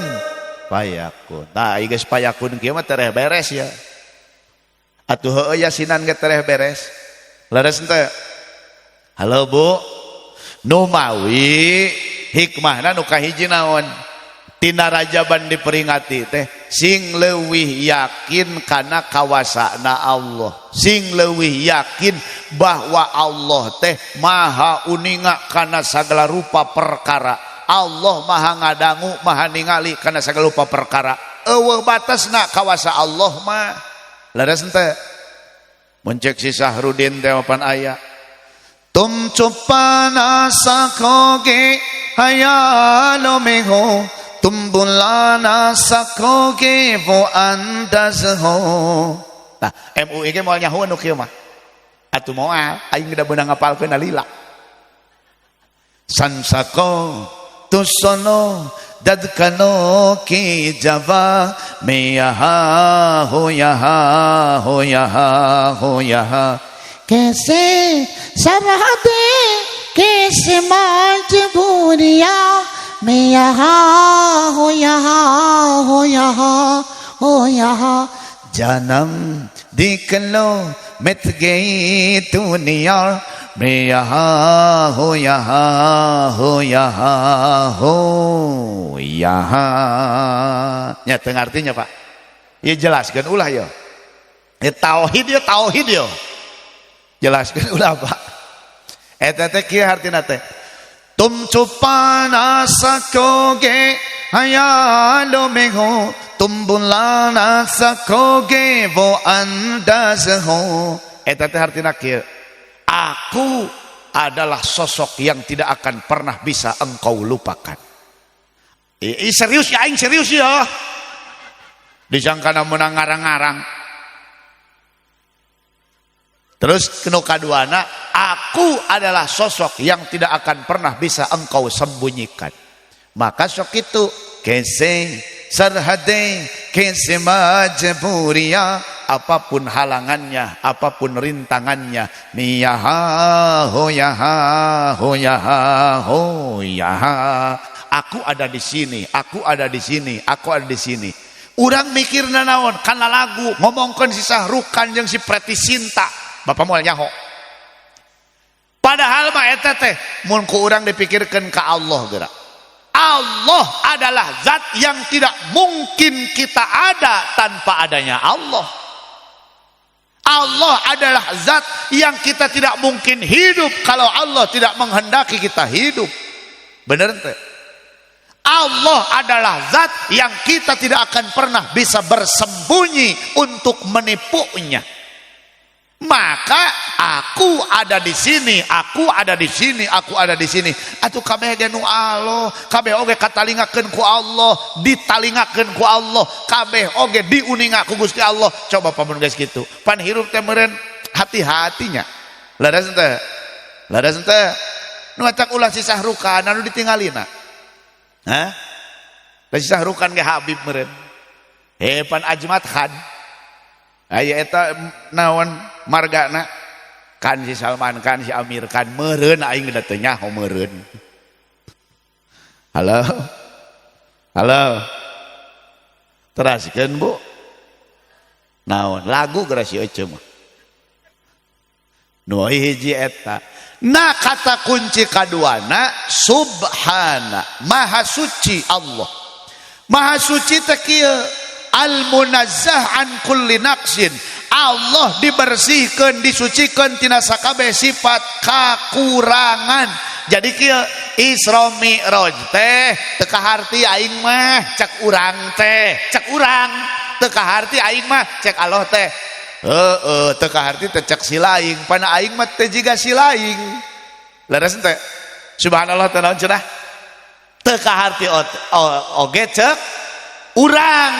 fayakun nah geus payakun kieu mah tereh beres ya atuh heueuh yasinan ge tereh beres leres teh halo Bu numawi hikmahna nu kahiji naon tina rajaban diperingati teh sing leuwih yakin kana kawasana Allah sing leuwih yakin bahwa Allah teh maha uninga kana sagala rupa perkara Allah maha ngadangu maha ningali kana sagala rupa perkara eueuh batasna kawasa Allah mah Leres ente muncek si Sahrudin teh mapan aya tum cupana sakoge hayalo meho tumbulana sakoge vo andazho. Nah MUI ge moal nyaho anu kieu mah atuh moal aing da beunang ngapalkeun alila sansako tusono dadkano ki java meyaha hoyaha कैसे सरहदे कैसे मजबूरिया मैं यहाँ हो यहाँ जन्म देख लो मिट गई दुनिया मैं यहाँ हो nyata artinya Pak ya jelaskan ulah ya tauhid ya jelaskan ulah Pak eta teh kieu artina teh tum cupana sakoge hayalo meho tumbulana sakoge vo andazho. Eta teh artina kieu aku adalah sosok yang tidak akan pernah bisa engkau lupakan. Serius ya aing serius ya disangkana menang ngarang-ngarang. Terus kenu kaduana aku adalah sosok yang tidak akan pernah bisa engkau sembunyikan. Maka sok itu kese sarhade kese majburia apapun halangannya apapun rintangannya miyaha hoyaha aku ada di sini aku ada di sini aku ada di sini. Urang mikirna naon kana lagu ngomongkeun si Sahrukan jeung si Preti Sinta Bapak moal nyaho. Padahal mah eta teh mun ku urang dipikirkeun ka Allah geura. Allah adalah zat yang tidak mungkin kita ada tanpa adanya Allah. Allah adalah zat yang kita tidak mungkin hidup kalau Allah tidak menghendaki kita hidup. Bener teh? Allah adalah zat yang kita tidak akan pernah bisa bersembunyi untuk menipunya. Maka aku ada di sini, aku ada di sini, aku ada di sini. Atuh kabeh ge nu Allah, kabeh oge katalingakeun ku Allah, ditalingakeun ku Allah, kabeh oge diuninga ku Gusti Allah. Coba pamun geus kitu. Pan hirup teh meureun hati-hatinya. Laras teh. Laras teh. Nu acak ulah si Sahrukan anu ditinggalina. Hah? Da si Sahrukan ge Habib meureun. Pan Ajmat Khan. Aya eta naon margana kan si Salman Khan si Amir Khan meureun aing da teu nyaho meureun. Halo. Teraskeun Bu. Naon lagu geura si Ece mah. Nu hiji eta. Nah kata kunci kaduana subhana maha suci Allah. Maha suci teh kieu al-munazzah an kulli naqsin. Allah dibersihkan, disucikan tina sakabeh sifat kakurangan. Jadi kieu Isra Mi'raj teh teu kaharti aing mah cek urang teh, cek urang teu kaharti aing mah cek Allah teh. Teu kaharti teh cek silaing, pana aing mah teh jiga silaing. Leres teh. Subhanallah teh naon cenah? Teu kaharti oge cek urang.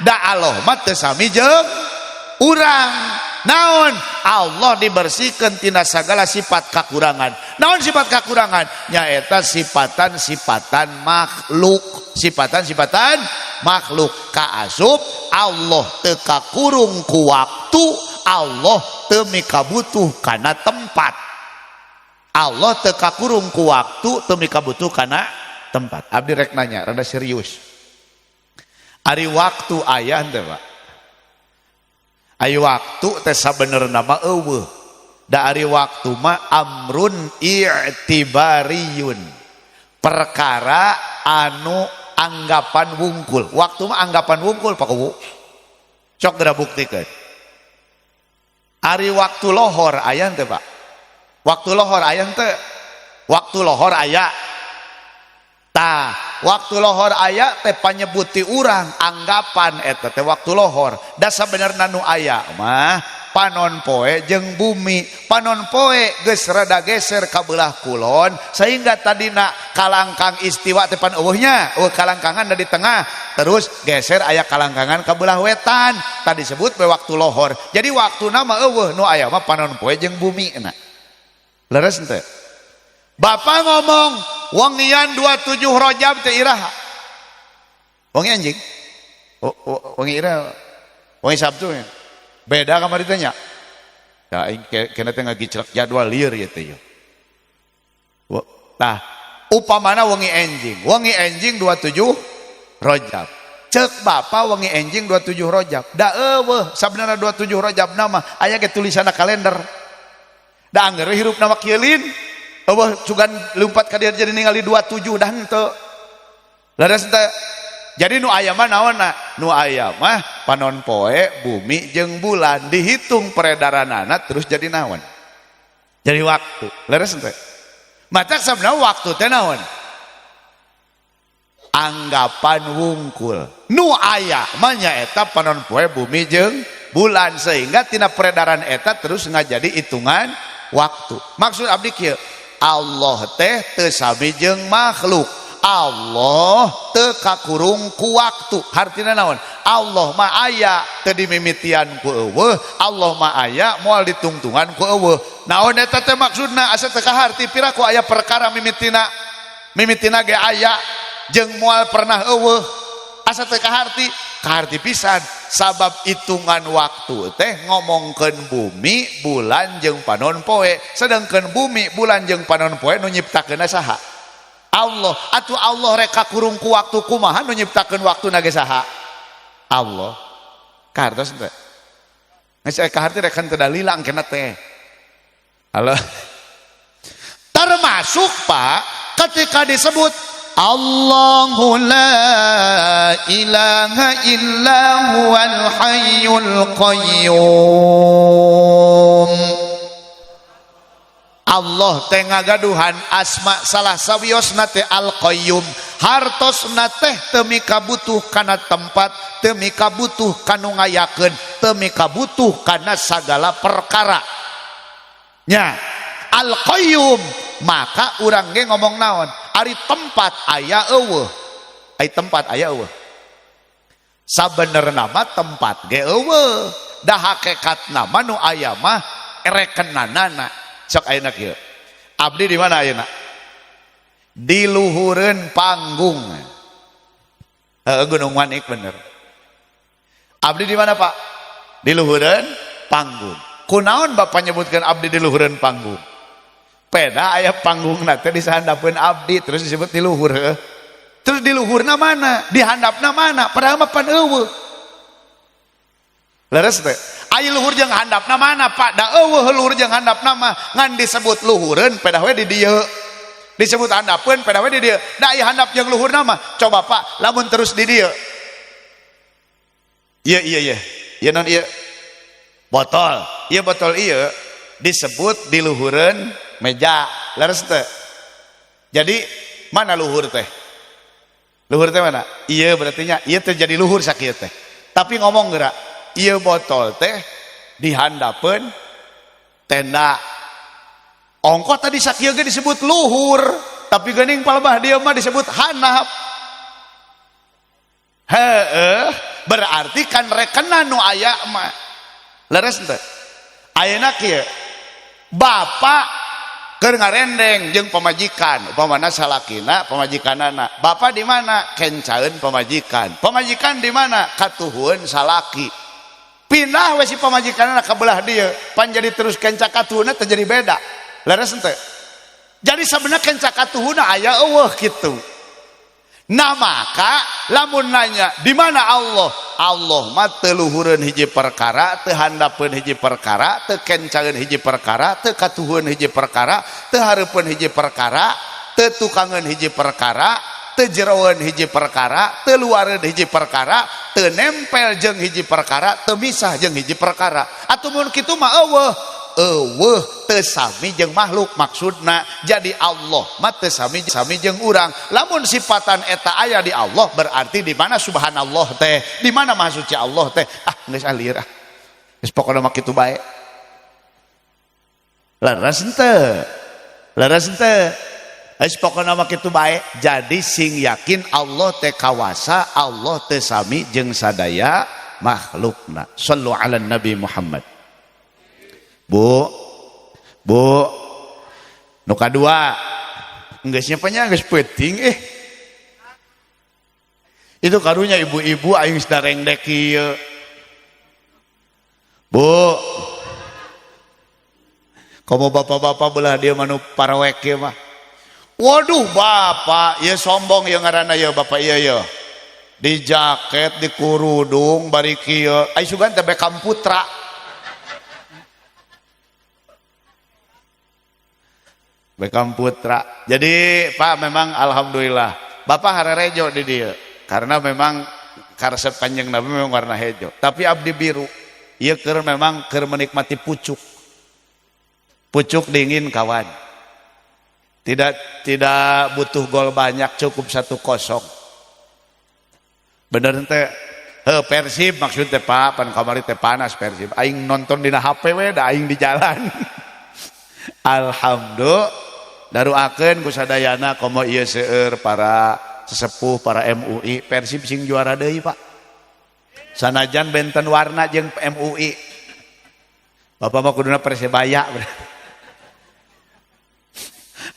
Da Allah mah teu sami jeung urang. Naon? Allah dibersihkan tina sagala sifat kakurangan. Naon sifat kakurangan? Nyaeta sifatan makhluk. Sifatan makhluk. Kaasup Allah teu kakurung ku waktu, Allah teu mikabutuh kana tempat. Allah teu kakurung ku waktu, teu mikabutuh kana tempat. Abdi rek nanya, rada serius. Ari waktu aya teh Pak. Ari waktu teh sabenerna mah eueuh. Da ari waktu mah amrun i'tibariyun. Perkara anu anggapan wungkul. Waktu mah anggapan wungkul Pak Kubu. Sok geura buktikeun. Ari waktu lohor aya teh Pak. Waktu lohor aya teh. Waktu lohor aya. Tah waktu lohor aya teh panyebuti urang anggapan eta teh waktu lohor da sabenerna nu aya mah panon poe jeung bumi. Panon poe geus rada geser ka belah kulon sehingga tadina kalangkang istiwa teh pan eueuhnya kalangkangan da di tengah terus geser aya kalangkangan ka belah wetan tadi disebut we waktu lohor. Jadi waktu nama eueuh nu aya mah panon poe jeung bumi na leres henteu. Bapak ngomong wengian 27 Rajab teh iraha wengi anjing wengi ira wengi Sabtu ya beda kamari teh nya da aing kena teh ngagiclek jadwal lieur ieu teh. Tah upamana wengi enjing 27 Rajab ceuk bapa wengi enjing 27 Rajab da eueuh sabenerna 27 Rajab nama aya ge tulisanna kalender da angger hirup nama kieuleun eueuh cugan lumpat ka dieu jadi ningali 27 dah henteu leres teh. Jadi nu aya mah naonna nu aya mah panon poe bumi jeung bulan dihitung peredaranana terus jadi naon jadi waktu leres teh. Mata sebenarnya waktu teh naon anggapan wungkul nu aya mah nyaeta panon poe bumi jeung bulan sehingga tina peredaran eta terus ngajadi hitungan waktu. Maksud abdi kieu Allah teh teu sami jeung makhluk. Allah teu kakurung ku waktu. Hartina naon? Allah mah aya teu dimimitian ku eueuh, Allah mah aya moal ditungtungan ku eueuh. Naon eta teh maksudna asa teu kaharti pira ku aya perkara mimitina ge aya jeung moal pernah eueuh. Asa teu kaharti pisan sabab hitungan waktu teh ngomongkeun bumi bulan jeung panon poe sedangkeun bumi bulan jeung panon poe nu nyiptakeunna saha Allah. Atuh Allah rek kakurung ku waktu kumaha nu nyiptakeun waktuna ge saha Allah kartos teh geus kaharti rek teu dalila angkena teh halo termasuk Pak ketika disebut Allahu la ilaha illa huwal hayyul qayyum. Allah teh ngagaduhan asma salah sawiosna teh al-qayyum. Hartosna teh teu mika butuh kana tempat, teu mika butuh kanu ngayakeun, teu mika butuh kana sagala perkara. Nya al-qayyum maka urang ge ngomong naon ari tempat aya eueuh ai tempat aya eueuh sabenerna mah tempat ge eueuh da hakikatna mah nu aya mah rekenanana sok ayeuna kieu abdi di mana ayeuna di luhureun panggung Gunung Manik bener abdi di mana Pak di luhureun panggung kunaon Bapak nyebutkeun abdi di luhureun panggung peda aya panggungna teh disahandapkeun abdi terus disebut di luhur terus di luhurna mana di handapna mana padahal mah pan eueuh leres teh aya luhur jeung handapna mana Pak da eueuh luhur jeung handapna mah ngan disebut luhureun peda we di dieu disebut handapkeun peda we di dieu da aya handap jeung luhurna mah coba Pak lamun terus di dieu iya non ieu botol ieu disebut di luhureun meja leres teh. Jadi mana luhur teh? Luhur teh mana? Iya berarti nya ieu teh jadi luhur sakieu teh. Tapi ngomong geura, ieu botol teh dihandapeun tenda. Ongko tadi sakieu ge disebut luhur, tapi geuning palebah dieu mah disebut handap. Berarti kan rekena nu aya mah. Leres teh. Ayeuna kieu Bapak keur ngarendeng jeung pamajikan upamana salakina pamajikanana Bapak di mana kencaeun pamajikan di mana katuhun salaki pindah we si pamajikanana ka belah dieu pan jadi terus kenca katuhuna teh jadi beda leres henteu jadi sabenerna kenca katuhuna aya eueuh kitu nah maka lamun nanya di mana Allah mah teu luhureun hiji perkara teu handapeun hiji perkara teu kencaeun hiji perkara teu katuhun hiji perkara teu hareupeun hiji perkara teu tukangeun hiji perkara teu jeroeun hiji perkara teu luareun hiji perkara teu nempel jeung hiji perkara teu misah jeung hiji perkara atuh mun kitu mah eueuh eueuh teu sami jeung makhluk. Maksudna jadi Allah mah teu sami jeung urang. Lamun sifatan eta aya di Allah berarti di mana subhanallah teh, di mana maha suci Allah teh. Geus alir geus pokona mah kitu bae. Leres henteu geus pokona mah kitu bae. Jadi sing yakin Allah teh kawasa, Allah teh sami jeung sadaya makhlukna. Shallu ala Nabi Muhammad. Bu, nu kadua geus nyepanya geus peuting itu karunya ibu-ibu aing sadareng dek kieu. Bu, komo bapak-bapak belah dia manu parawek kieu mah. Waduh bapak, ieu sombong ieu ngaranna ieu bapak ieu ieu. Di jaket, di kurudung, bari kieu. Ai sugan teh Bekam Putra. Bekam Putra. Jadi Pak memang alhamdulillah Bapak harerejo di dia karena memang karesep Kanjeng Nabi memang warna hejo. Tapi abdi biru. Ieu keur memang keur menikmati pucuk. Pucuk dingin kawan. Tidak butuh gol banyak, cukup 1-0. Bener teh. Persib maksudnya Pak, pan kamari teh panas Persib. Aing nonton dina HP we da aing di jalan. Alhamdulillah daruakeun ku sadayana komo ieu seueur para sesepuh para MUI Persib sing juara deui Pak. Sanajan benten warna jeung MUI. Bapak mah kuduna Persebaya.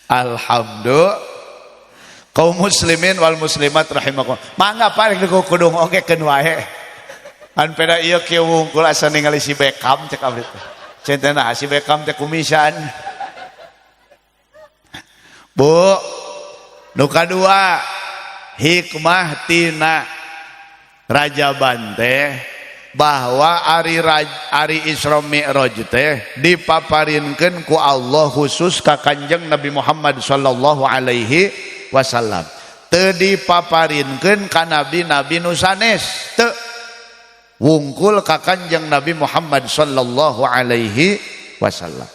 Alhamdulillah kaum muslimin wal muslimat rahimakumullah. Mangga paling kudung ogekeun wae. An peda ieu kieu wungkul asa ningali si Beckham cek abdi teh. Centena si Beckham teh kumisan. Bu, nu kadua hikmah tina Rajaban teh bahwa ari Isra Mi'raj teh dipaparinkeun ku Allah khusus ka Kanjeng Nabi Muhammad sallallahu alaihi wasallam. Teu dipaparinkeun ka nabi-nabi nu sanes, teu. Wungkul ka Kanjeng Nabi Muhammad sallallahu alaihi wasallam.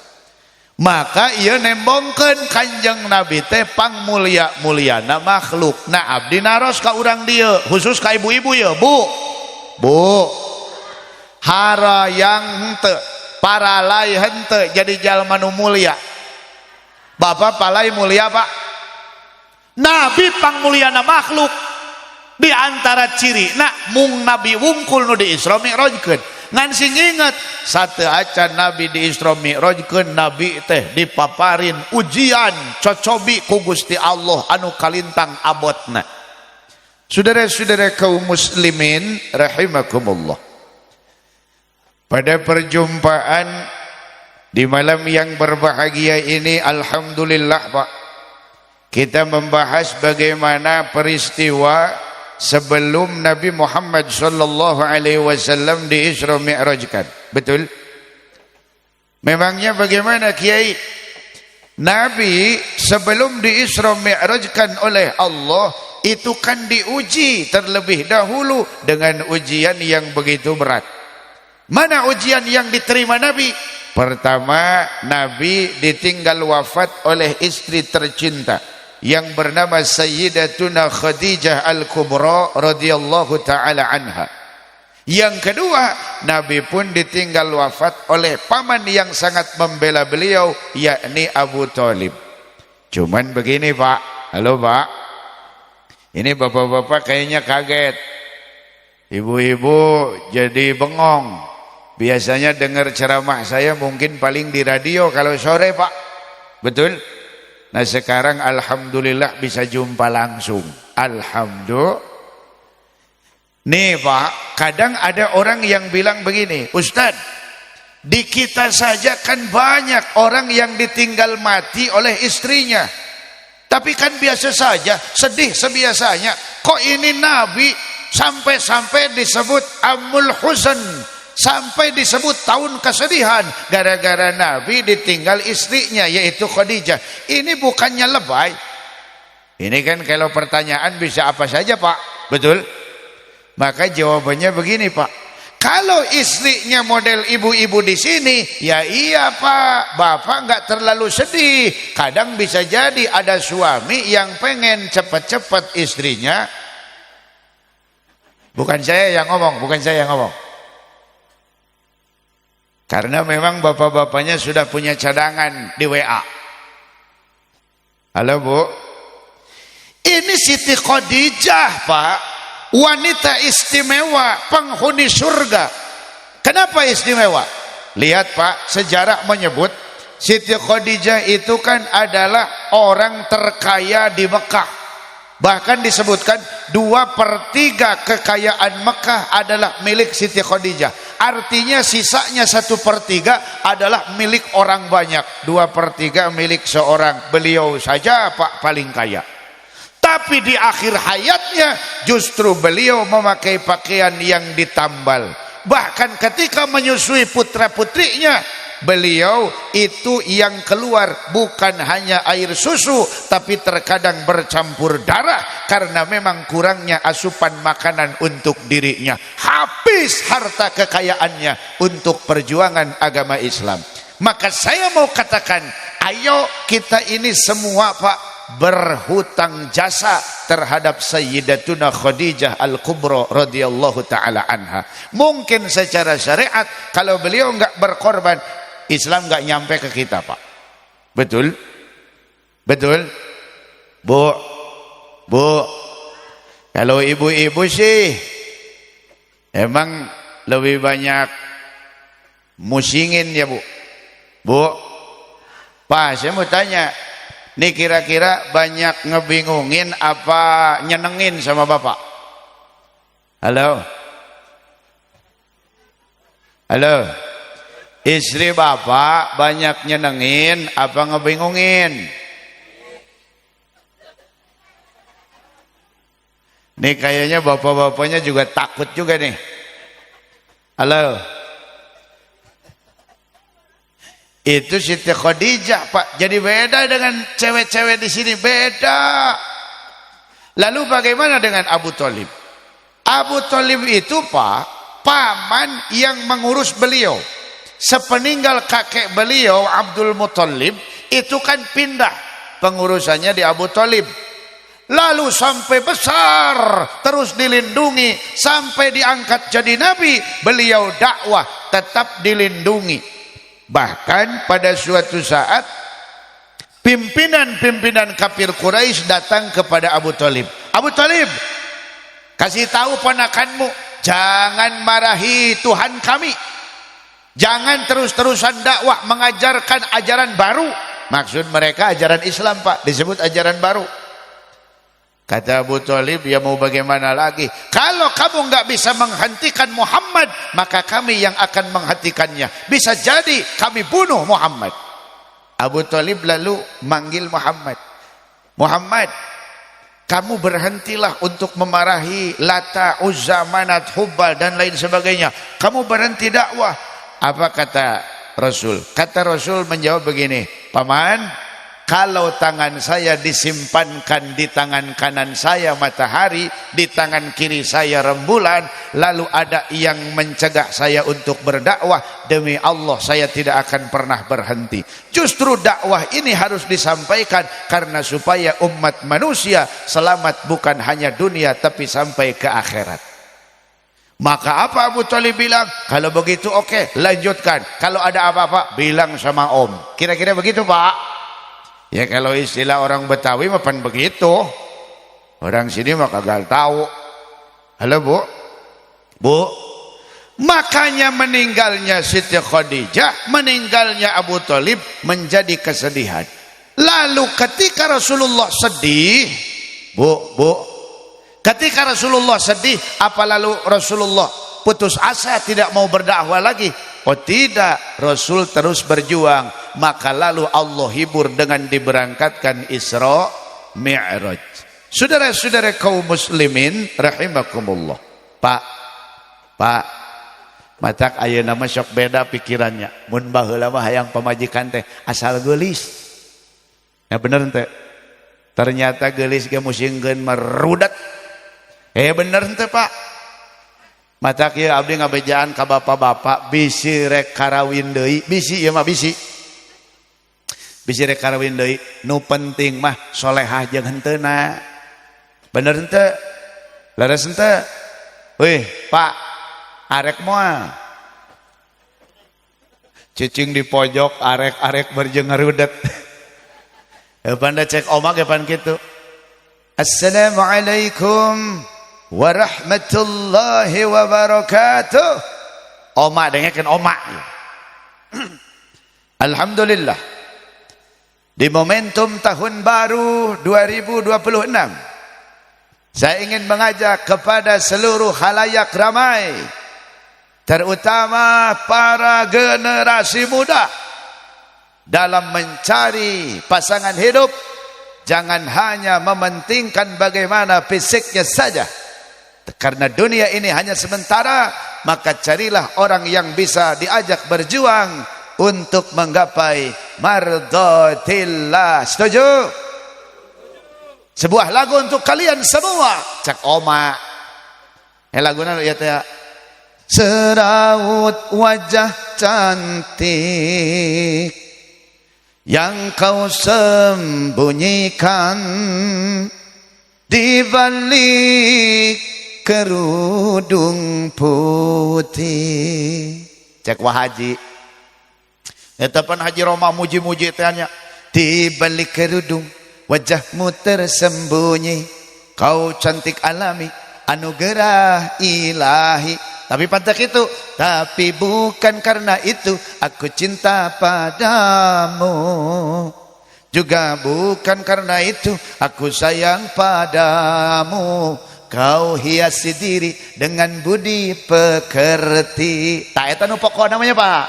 Maka ieu nembongkeun Kanjeng Nabi teh pangmulia-muliana makhlukna abdi naros ka urang dieu, khusus ka ibu-ibu ya, Bu. Harayang henteu, paralay henteu jadi jalma nu mulia. Bapak palai mulia, Pak. Nabi pangmuliana makhluk. Di antara cirina mung Nabi wungkul nu di Isra Mi'rajkeun. Ngan sing inget sate acan Nabi di Isra Mi'rajkeun Nabi teh dipaparin ujian cocobi ku Gusti Allah anu kalintang abotna. Saudara-saudara kaum muslimin rahimakumullah. Pada perjumpaan di malam yang berbahagia ini alhamdulillah Pak, kita membahas bagaimana peristiwa sebelum Nabi Muhammad sallallahu alaihi wasallam di Isra Mi'rajkan. Betul? Memangnya bagaimana Kiai? Nabi sebelum di Isra Mi'rajkan oleh Allah itu kan diuji terlebih dahulu dengan ujian yang begitu berat. Mana ujian yang diterima Nabi? Pertama, Nabi ditinggal wafat oleh istri tercinta yang bernama Sayyidatuna Khadijah Al-Kubra radhiyallahu taala anha. Yang kedua, Nabi pun ditinggal wafat oleh paman yang sangat membela beliau, yakni Abu Thalib. Cuman begini Pak, halo Pak, ini bapak-bapak kayaknya kaget, ibu-ibu jadi bengong. Biasanya dengar ceramah saya mungkin paling di radio kalau sore Pak, betul? Nah sekarang alhamdulillah bisa jumpa langsung. Alhamdulillah. Nih Pak, kadang ada orang yang bilang begini, Ustaz, di kita saja kan banyak orang yang ditinggal mati oleh istrinya. Tapi kan biasa saja, sedih sebiasanya. Kok ini Nabi sampai-sampai disebut Amul Huzn, sampai disebut tahun kesedihan gara-gara Nabi ditinggal istrinya yaitu Khadijah. Ini bukannya lebay. Ini kan kalau pertanyaan bisa apa saja Pak, betul? Maka jawabannya begini Pak, Kalau istrinya model ibu-ibu di sini, ya iya Pak, Bapak nggak terlalu sedih. Kadang bisa jadi ada suami yang pengen cepat-cepat istrinya. Bukan saya yang ngomong. Karena memang bapak-bapaknya sudah punya cadangan di WA. Halo Bu. Ini Siti Khadijah Pak, wanita istimewa, penghuni surga. Kenapa istimewa? Lihat Pak, sejarah menyebut Siti Khadijah itu kan adalah orang terkaya di Mekah. Bahkan disebutkan 2/3 kekayaan Mekah adalah milik Siti Khadijah. Artinya sisanya 1/3 adalah milik orang banyak. 2/3 milik seorang. Beliau saja Pak paling kaya. Tapi di akhir hayatnya justru beliau memakai pakaian yang ditambal. Bahkan ketika menyusui putra-putrinya, beliau itu yang keluar bukan hanya air susu, tapi terkadang bercampur darah karena memang kurangnya asupan makanan untuk dirinya. Habis harta kekayaannya untuk perjuangan agama Islam. Maka saya mau katakan, ayo kita ini semua Pak berhutang jasa terhadap Sayyidatuna Khadijah Al-Kubra radhiyallahu taala anha. Mungkin secara syariat kalau beliau enggak berkorban, Islam enggak nyampe ke kita Pak. Betul? Betul? Bu. Kalau ibu-ibu sih emang lebih banyak musingin ya Bu. Bu. Pak, saya mau tanya, nih kira-kira banyak ngebingungin apa nyenengin sama Bapak? Halo? Istri Bapak banyak nyenengin apa ngebingungin? Nih kayaknya bapak-bapaknya juga takut juga nih. Halo? Itu Siti Khadijah Pak. Jadi beda dengan cewek-cewek di sini, beda. Lalu bagaimana dengan Abu Thalib? Abu Thalib itu Pak, paman yang mengurus beliau. Sepeninggal kakek beliau Abdul Muthalib, itu kan pindah pengurusannya di Abu Thalib. Lalu sampai besar, terus dilindungi, sampai diangkat jadi nabi, beliau dakwah tetap dilindungi. Bahkan pada suatu saat pimpinan-pimpinan kafir Quraisy datang kepada Abu Thalib. Abu Thalib, kasih tahu ponakanmu, jangan marahi Tuhan kami. Jangan terus-terusan dakwah mengajarkan ajaran baru. Maksud mereka ajaran Islam Pak, disebut ajaran baru. Kata Abu Thalib, ya mau bagaimana lagi? Kalau kamu nggak bisa menghentikan Muhammad, maka kami yang akan menghentikannya. Bisa jadi kami bunuh Muhammad. Abu Thalib lalu manggil Muhammad. Muhammad, kamu berhentilah untuk memarahi Lata, Uzza, Manat, Hubal dan lain sebagainya. Kamu berhenti dakwah. Apa kata Rasul? Kata Rasul menjawab begini, Paman, kalau tangan saya disimpankan di tangan kanan saya matahari, di tangan kiri saya rembulan, lalu ada yang mencegah saya untuk berdakwah, demi Allah saya tidak akan pernah berhenti. Justru dakwah ini harus disampaikan karena supaya umat manusia selamat bukan hanya dunia tapi sampai ke akhirat. Maka apa Abu Thalib bilang? Kalau begitu oke, lanjutkan. Kalau ada apa-apa bilang sama Om. Kira-kira begitu Pak? Ya kalau istilah orang Betawi mapan begitu. Orang sini mah kagak tahu. Halo Bu. Makanya meninggalnya Siti Khadijah, meninggalnya Abu Thalib menjadi kesedihan. Lalu ketika Rasulullah sedih, Bu, ketika Rasulullah sedih, apa lalu Rasulullah putus asa tidak mau berdakwah lagi? Oh tidak, Rasul terus berjuang. Maka lalu Allah hibur dengan diberangkatkan Isra Mi'raj. Saudara-saudara kaum muslimin rahimakumullah. Pak, matak ayeuna mah sok beda pikirannya. Mun baheula mah hayang pamajikan teh asal geulis. Ya bener teh. Ternyata geulis ge musingkeun merudat. Bener teh Pak. Mata kieu abdi ngabejaan ka bapak-bapak bisi rek karawin deui, bisi ieu mah bisi. Bisi rek karawin deui, nu penting mah solehah jeung henteuna. Bener henteu? Leres henteu? Weh, Pak, arek moal. Cicing di pojok arek-arek berjeng ngarudet. Panda cek omak pan kitu. Assalamualaikum warahmatullahi wabarakatuh. Omak dengekeun omak. Alhamdulillah. Di momentum tahun baru 2026, saya ingin mengajak kepada seluruh khalayak ramai, terutama para generasi muda, dalam mencari pasangan hidup, jangan hanya mementingkan bagaimana fisiknya saja. Karena dunia ini hanya sementara, maka carilah orang yang bisa diajak berjuang untuk menggapai mardhatillah. Setuju? Sebuah lagu untuk kalian semua. Cak oma. Laguna ya teh. Seraut wajah cantik yang kau sembunyikan di balik kerudung putih. Cek Wahaji. Eta pan Haji Roma muji-muji tanya. Di balik kerudung wajahmu tersembunyi, kau cantik alami, anugerah ilahi. Tapi pantak itu, tapi bukan karena itu aku cinta padamu. Juga bukan karena itu aku sayang padamu. Kau hiasi diri dengan budi pekerti. Tak eta nu pokok namanya Pak.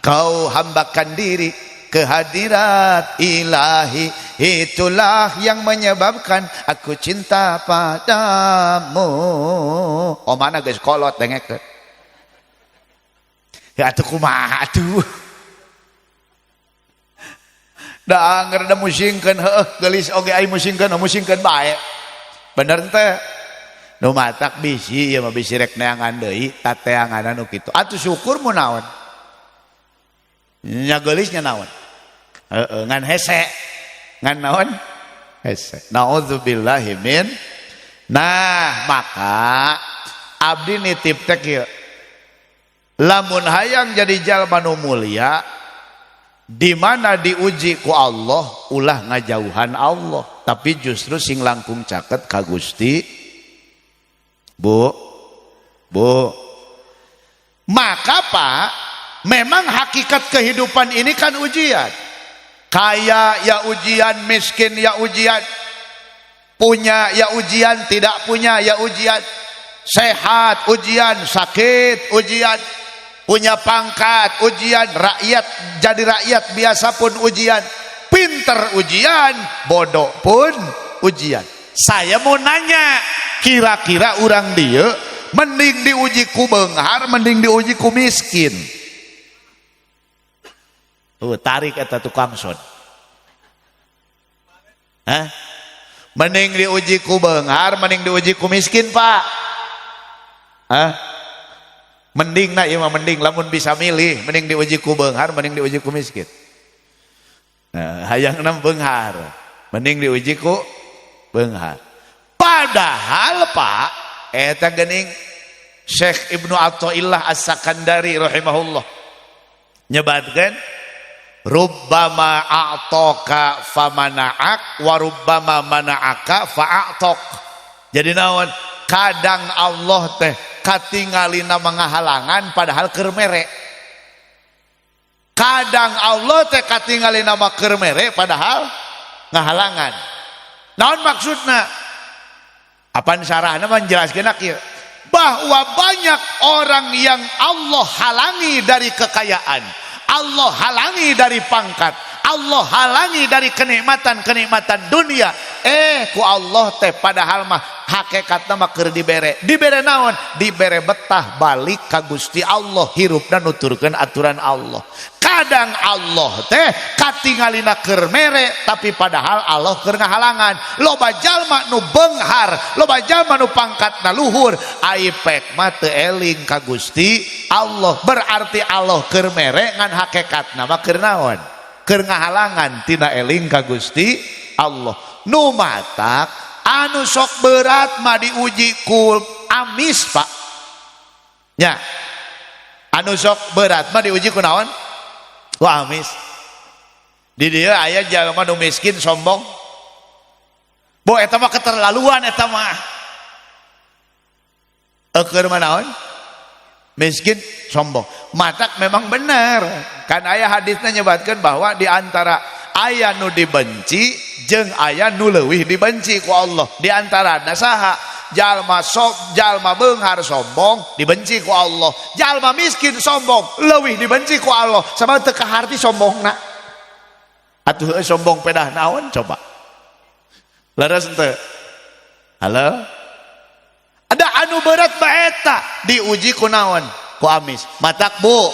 Kau hambakan diri kehadirat ilahi. Itulah yang menyebabkan aku cinta padamu. Oh mana guys kolot dengek. Ya atuh kumaha atuh. Da anger da musingkeun heuh geulis oge ai musingkeun bae. Bener teh. Nu matak bisi ieu mah bisi rek neangan deui, tateangan anu kitu. Atuh syukur mun naon? Nya geulisnya naon? Heeh, ngan hese. Ngan naon? Hese. Nauzubillahi min. Nah, maka abdi nitip teh kieu. Lamun hayang jadi jalma nu mulia, di mana diuji ku Allah, ulah ngajauhan Allah, tapi justru sing langkung caket ka Gusti. Bu. Maka Pak, memang hakikat kehidupan ini kan ujian. Kaya ya ujian, miskin ya ujian, punya ya ujian, tidak punya ya ujian, sehat ujian, sakit ujian, punya pangkat ujian, rakyat jadi rakyat biasa pun ujian, pinter ujian, bodoh pun ujian. Saya mau nanya, kira-kira orang dia mending diuji ku beunghar, mending diuji ku miskin? Tarik eta tukang son. Hah? Mending diuji ku beunghar, mending diuji ku miskin, Pak? Hah? Mending na ieu mah mending lamun bisa milih, mending diuji ku beunghar, mending diuji ku miskin. Nah, hayangna beunghar, mending diuji ku beunghar. Padahal Pak, eta geuning Syekh Ibnu Athaillah As-Sakandari rahimahullah nyebatkeun rubbama a'taka famana'ak wa rubbama mana'aka fa'atok. Jadi naon? Kadang Allah teh katingalina mangahalangan padahal keur mere. Kadang Allah teh katingalina mah keur mere padahal ngahalangan. Naon maksudna? Apaan sarahna menjelaskeun kieu? Bahwa banyak orang yang Allah halangi dari kekayaan, Allah halangi dari pangkat, Allah halangi dari kenikmatan-kenikmatan dunia. Ku Allah teh padahal mah hakikatna mah keur dibere naon dibere betah balik ka Gusti Allah hirupna nuturkeun aturan Allah. Kadang Allah teh katingalina keur mere tapi padahal Allah keur ngahalangan. Loba jalma nu beunghar, loba jalma nu pangkatna luhur, aipek mah teu eling ka Gusti Allah. Berarti Allah keur mere ngan hakikatna mah keur naon? Keur ngahalangan tina eling ka Gusti Allah. Nu matak anu sok berat mah diuji ku amis Pak nya, anu sok berat mah diuji ku naon? Ku amis. Di dieu aya jalma nu miskin sombong, bo eta mah keterlaluan, eta mah keur mah naon? Miskin sombong. Matak memang benar kan aya hadisnya nyebatkeun bahwa di antara aya nu dibenci jeung aya nu leuwih dibenci ku Allah. Di antarana saha? Jalma beunghar sombong dibenci ku Allah. Jalma miskin sombong leuwih dibenci ku Allah. Sabab teu kaharti sombongna. Atuh sombong pedah naon coba? Leres henteu? Halo? Ada anu berat baeta diuji ku naon? Ku amis. Matak bu.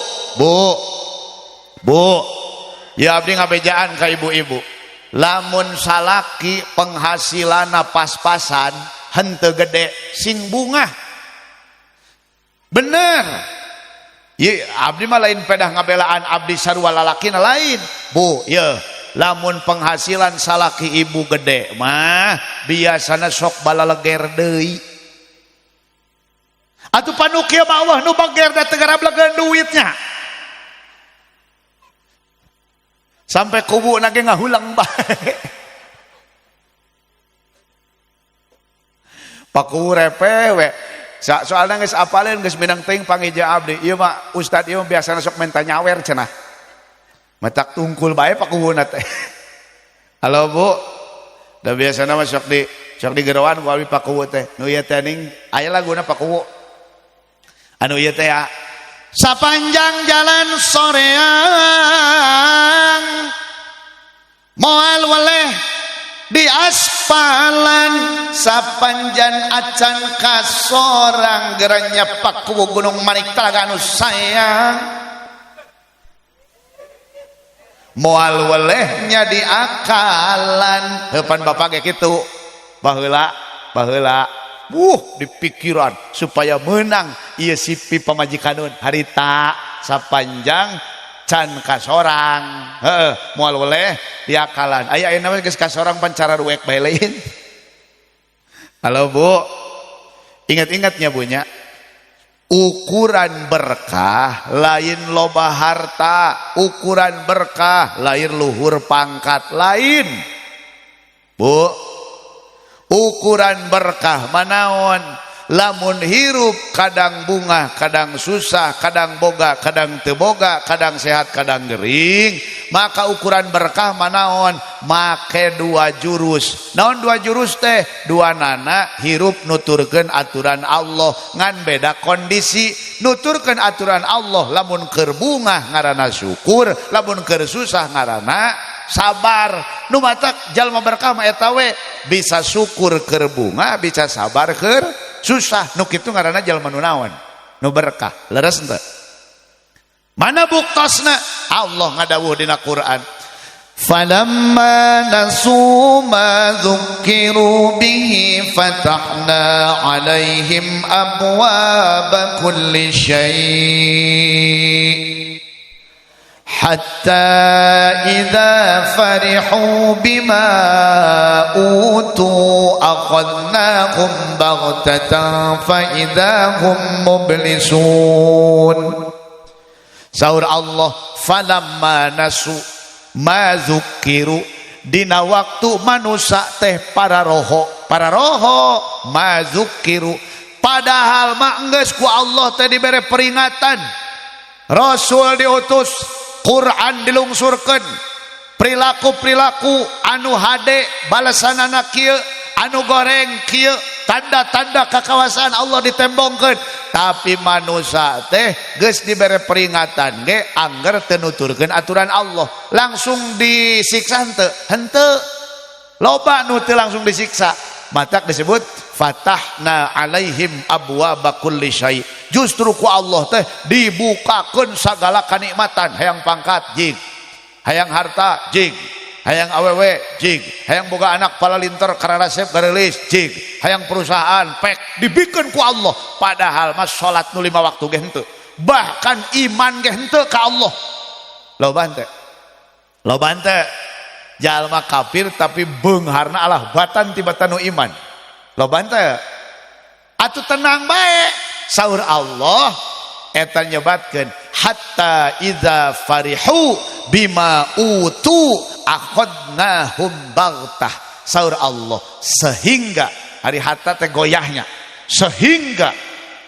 Ya abdi ngabejaan ka ibu-ibu. Lamun salaki penghasilanna pas-pasan henteu gede sing bunga. Bener. Ye abdi mah lain pedah ngabelaan abdi sarua lalakina lain. Bu, ye lamun penghasilan salaki ibu gede mah biasana sok balaleger deui. Atuh panukia bawah nu bager da teu garablegeun duitnya. Sampai kubu nage ngahulang bae. Paku repewe. Soalna geus apaleun geus minang teuing pangija abdi. Ieu mah ustad ieu biasana sok menta nyawer cenah. Matak tungkul bae pakuhuna teh. Halo Bu. Da biasana mah sok digerowan ku abdi pakuwu teh. Nu ieu teh ning aya laguna pakuwu. Anu ieu teh ya. Sapanjang jalan soreang moal weleh di aspalan sapanjang acan kasorang geranya pakuwu gunung manik talaga anu sayang moal welehnya di akalan heupan bapak ge kitu baheula di pikiran supaya menang ieu sipi pamajikanun harita sapanjang can kasorang moal weleh di akalan aya nama geus kasorang pancara ruek bae lain. Halo Bu, ingat-ingatnya bunya ukuran berkah lain loba harta, ukuran berkah lain luhur pangkat lain. Bu, ukuran berkah manaon? Lamun hirup kadang bunga, kadang susah, kadang boga, kadang teu boga, kadang sehat, kadang gering, maka ukuran berkah manaon? Make dua jurus. Naon dua jurus teh? Dua nana hirup nuturkeun aturan Allah ngan beda kondisi. Nuturkeun aturan Allah lamun keur bunga ngaranna syukur, lamun keur susah ngaranna sabar. Nu matak jalma berkah mah eta we bisa syukur keur bunga, bisa sabar keur susah. Nu kitu ngaranna jalma nu naon? Nu berkah. Leres henteu? Mana buktosna? Allah ngadawuh dina Quran. Falamma nasu ma dzukkiru bihi fatahna alaihim abwaaba kulli syai' hatta idza farihu bima utu akhadnahum baghtatan fa idza hum mublisun. Saur Allah, falamma nasu ma dzukkiru, dina waktu manusia teh para roho ma dzukkiru, padahal mah geus ku Allah teh dibere peringatan, Rasul diutus, Quran dilungsurkeun, perilaku-perilaku anu hade balasanana kieu, anu goreng kieu, tanda-tanda kekawasan Allah ditembongkeun, tapi manusia teh geus dibere peringatan ge angger teu nuturkeun aturan Allah, langsung disiksa henteu? Loba nu teu langsung disiksa. Matak disebut fatahna alaihim abwaba kulli syai. Justru ku Allah teh dibukakeun sagala kanikmatan, hayang pangkat jig, hayang harta jig, hayang awewe jig, hayang boga anak palalinter karena resep garelis jig, hayang perusahaan pek dibikeun ku Allah. Padahal mas salat nu 5 waktu ge henteu, bahkan iman ge henteu ka Allah. Loba teh jalma kafir tapi beungharna alah batan tibatan nu iman. Loba teh atuh tenang bae saur Allah eta nyebatkeun hatta idza farihu bima utu akhadnahum baghtah. Saur Allah sehingga hari hatta teh goyahnya, sehingga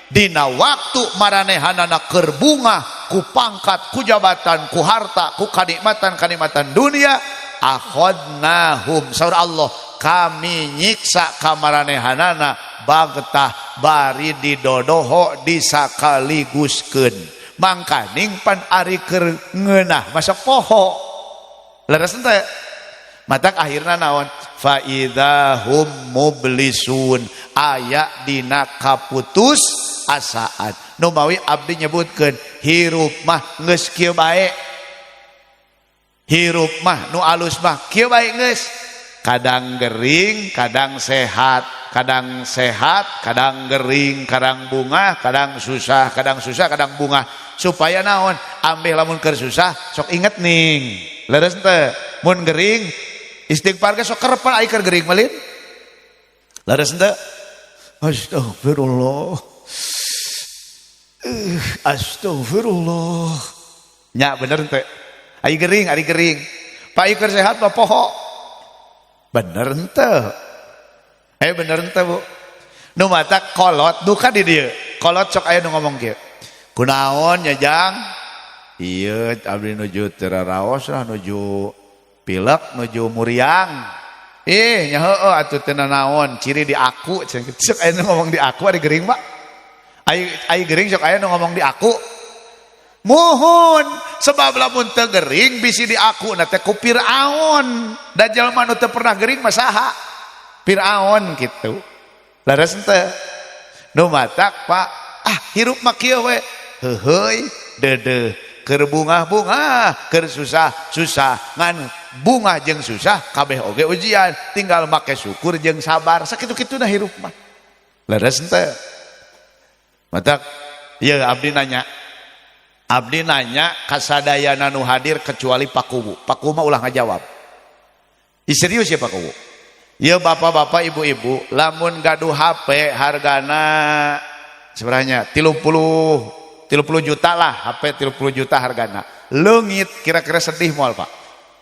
dina waktu maranehanana keur bungah ku pangkat, ku jabatan, ku harta, ku kanikmatan dunia, akhadnahum saur Allah kami nyiksa ka maranehanana baghtah bari didodoho disakaliguskeun. Mangkaning pan ari keur ngeunah masa poho leres teh matak akhirna naon fa idzahum mublisun aya dina kaputus asaan. Nu mawi abdi nyebutkeun hirup mah geus kieu bae, hirup mah nu alus mah kieu bae geus, kadang gering kadang sehat, kadang sehat kadang gering, kadang bunga kadang susah, kadang susah kadang bunga. Supaya naon ambil lamun keur susah sok inget ning leres teu, mun gering istighfar ge sok kerepan ai keur gering malin leres teu. Astagfirullah, astagfirullah nya bener teh ai gering pak keur sehat mah poho bener teh bener teh Bu. Nu matak kolot duka di dieu kolot sok aya nu ngomong kieu kunaon nya Jang, ieu abdi nuju teraraos lah, nuju pilek, nuju muriang. Nya heueuh atuh teu naon ciri di aku sok aya nu ngomong di aku ari gering Pak. Ai gering sok aya nu ngomong di aku. Muhun sebab lamun teu gering bisi di aku na teh ku Firaun. Da jalma nu teu pernah gering mah saha? Firaun kitu. Leres teu? Nu matak Pak, hirup mah kieu we. Heuheuy deudeuh keur bunga-bunga, keur susah-susah ngan bunga jeung susah kabeh oge ujian, tinggal make syukur jeung sabar sakitu-kituna hirup mah. Leres teu? Matak ieu abdi nanya kasadayana nu hadir kecuali Pak Kubu. Pak Kubu mah ulah ngajawab. Serius ya Pak Kubu. Ieu bapak-bapak ibu-ibu lamun gaduh HP hargana sebenarnya 30 juta lah, HP 30 juta hargana. Leungit kira-kira sedih moal Pak.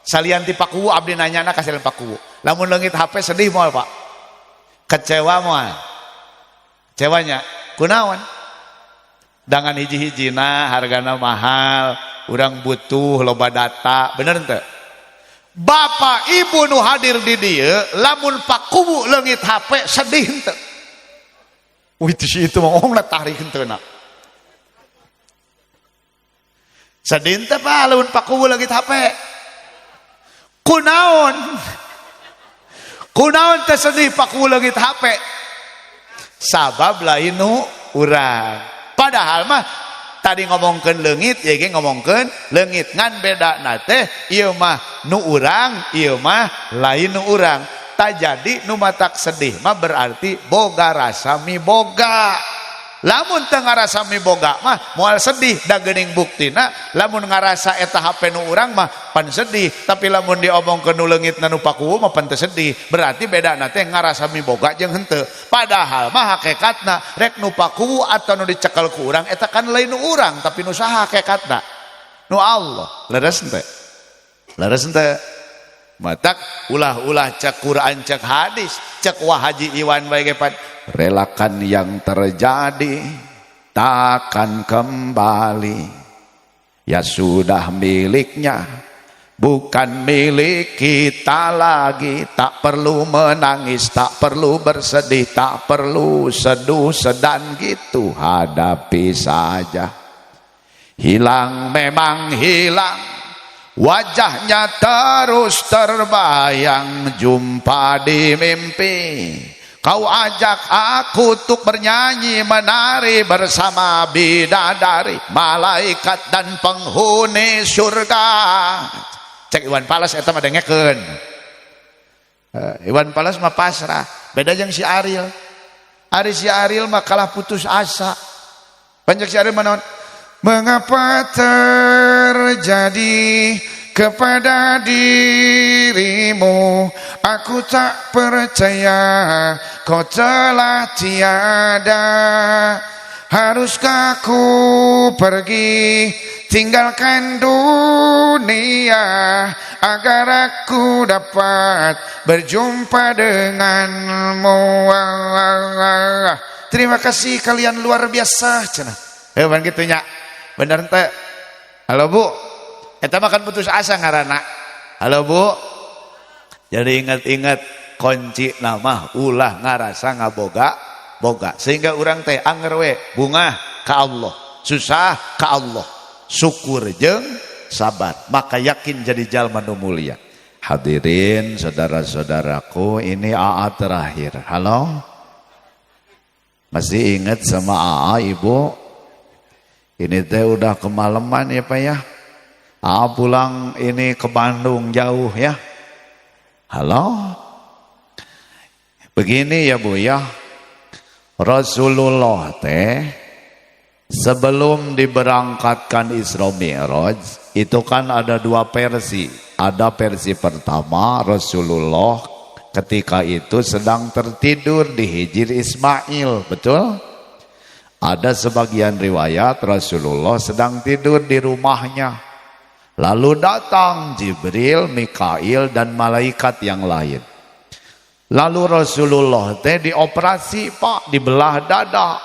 Salian ti Pak Kubu abdi nanyana ka salian Pak Kubu. Lamun leungit HP sedih moal Pak. Kecewa moal. Kecewanya kunaon? Dengan hiji-hijina hargana mahal, urang butuh loba data, bener teu? Bapak ibu nu hadir di dieu lamun Pak Kubu leungit HP sedih teu? Itu mah ongna tarik henteuna. Sedih teh Pak lamun Pak Kubu leungit HP. Kunaon? Kunaon teh sedih Pak Kubu leungit HP? Sabab lain nu urang. Padahal mah tadi ngomongkeun leungit, ieu ge ngomongkeun leungit ngan bedana teh ieu mah nu urang, ieu mah lain nu urang. Tak jadi nu matak sedih mah berarti boga rasa miboga. Lamun teu ngarasa miboga mah moal sedih da geuning buktina lamun ngarasa eta HP nu urang mah pan sedih, tapi lamun diomongkeun nu leungitna nu Pak Kubu mah pan teu sedih. Berarti bedana teh ngarasa miboga jeung henteu. Padahal mah hakikatna rek nu Pak Kubu atau nu dicekel ku urang eta kan lain nu urang, tapi nu saha hakikatna? Nu Allah. Leres henteu? Leres henteu? Matak ulah-ulah cek Quran cek hadis cek Wah Haji Iwan bae ge pan relakan yang terjadi takkan kembali, ya sudah miliknya bukan milik kita lagi. Tak perlu menangis, tak perlu bersedih, tak perlu seduh sedan gitu, hadapi saja. Hilang memang hilang, wajahnya terus terbayang, jumpa di mimpi, Kau ajak aku untuk bernyanyi menari bersama bidadari, malaikat dan penghuni surga. Cek Iwan Fals eta mah dengekeun. Iwan Fals mah pasrah, beda jeung si Ariel. Ari si Ariel mah kalah putus asa. Panjang si Ariel mah mengapa terjadi kepada dirimu, aku tak percaya kau telah tiada. Haruskah ku pergi tinggalkan dunia agar aku dapat berjumpa denganmu. Terima kasih kalian luar biasa cenah. Hewan gitunya. Bener teh. Halo Bu. Eta makan putus asa ngaranna. Halo Bu. Jadi ingat-ingat kunci nama ulah ngarasa ngaboga boga. Sehingga orang teh anger we bunga ka Allah, susah ka Allah, syukur jeung sabar, maka yakin jadi jalma nu mulia. Hadirin saudara-saudaraku, ini AA terakhir. Halo. Masih ingat sama AA Ibu? Ini teh udah kemalaman ya Pak ya. AA pulang ini ke Bandung jauh ya. Halo. Begini ya Bu ya. Rasulullah teh sebelum diberangkatkan Isra Mi'raj itu kan ada dua versi. Ada versi pertama, Rasulullah ketika itu sedang tertidur di Hijr Ismail, betul? Ada sebagian riwayat Rasulullah sedang tidur di rumahnya. Lalu datang Jibril, Mikail dan malaikat yang lain. Lalu Rasulullah teh dioperasi Pak, dibelah dada.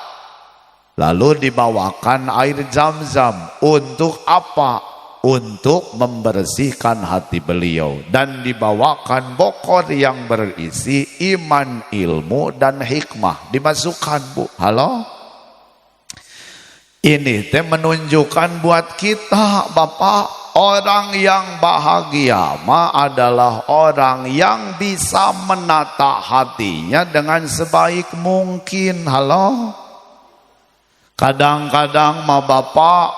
Lalu dibawakan air Zam-Zam. Untuk apa? Untuk membersihkan hati beliau. Dan dibawakan bokor yang berisi iman, ilmu dan hikmah. Dimasukkan Bu. Halo? Ini teh menunjukkan buat kita Bapak, orang yang bahagia mah adalah orang yang bisa menata hatinya dengan sebaik mungkin. Halo? Kadang-kadang mah Bapak,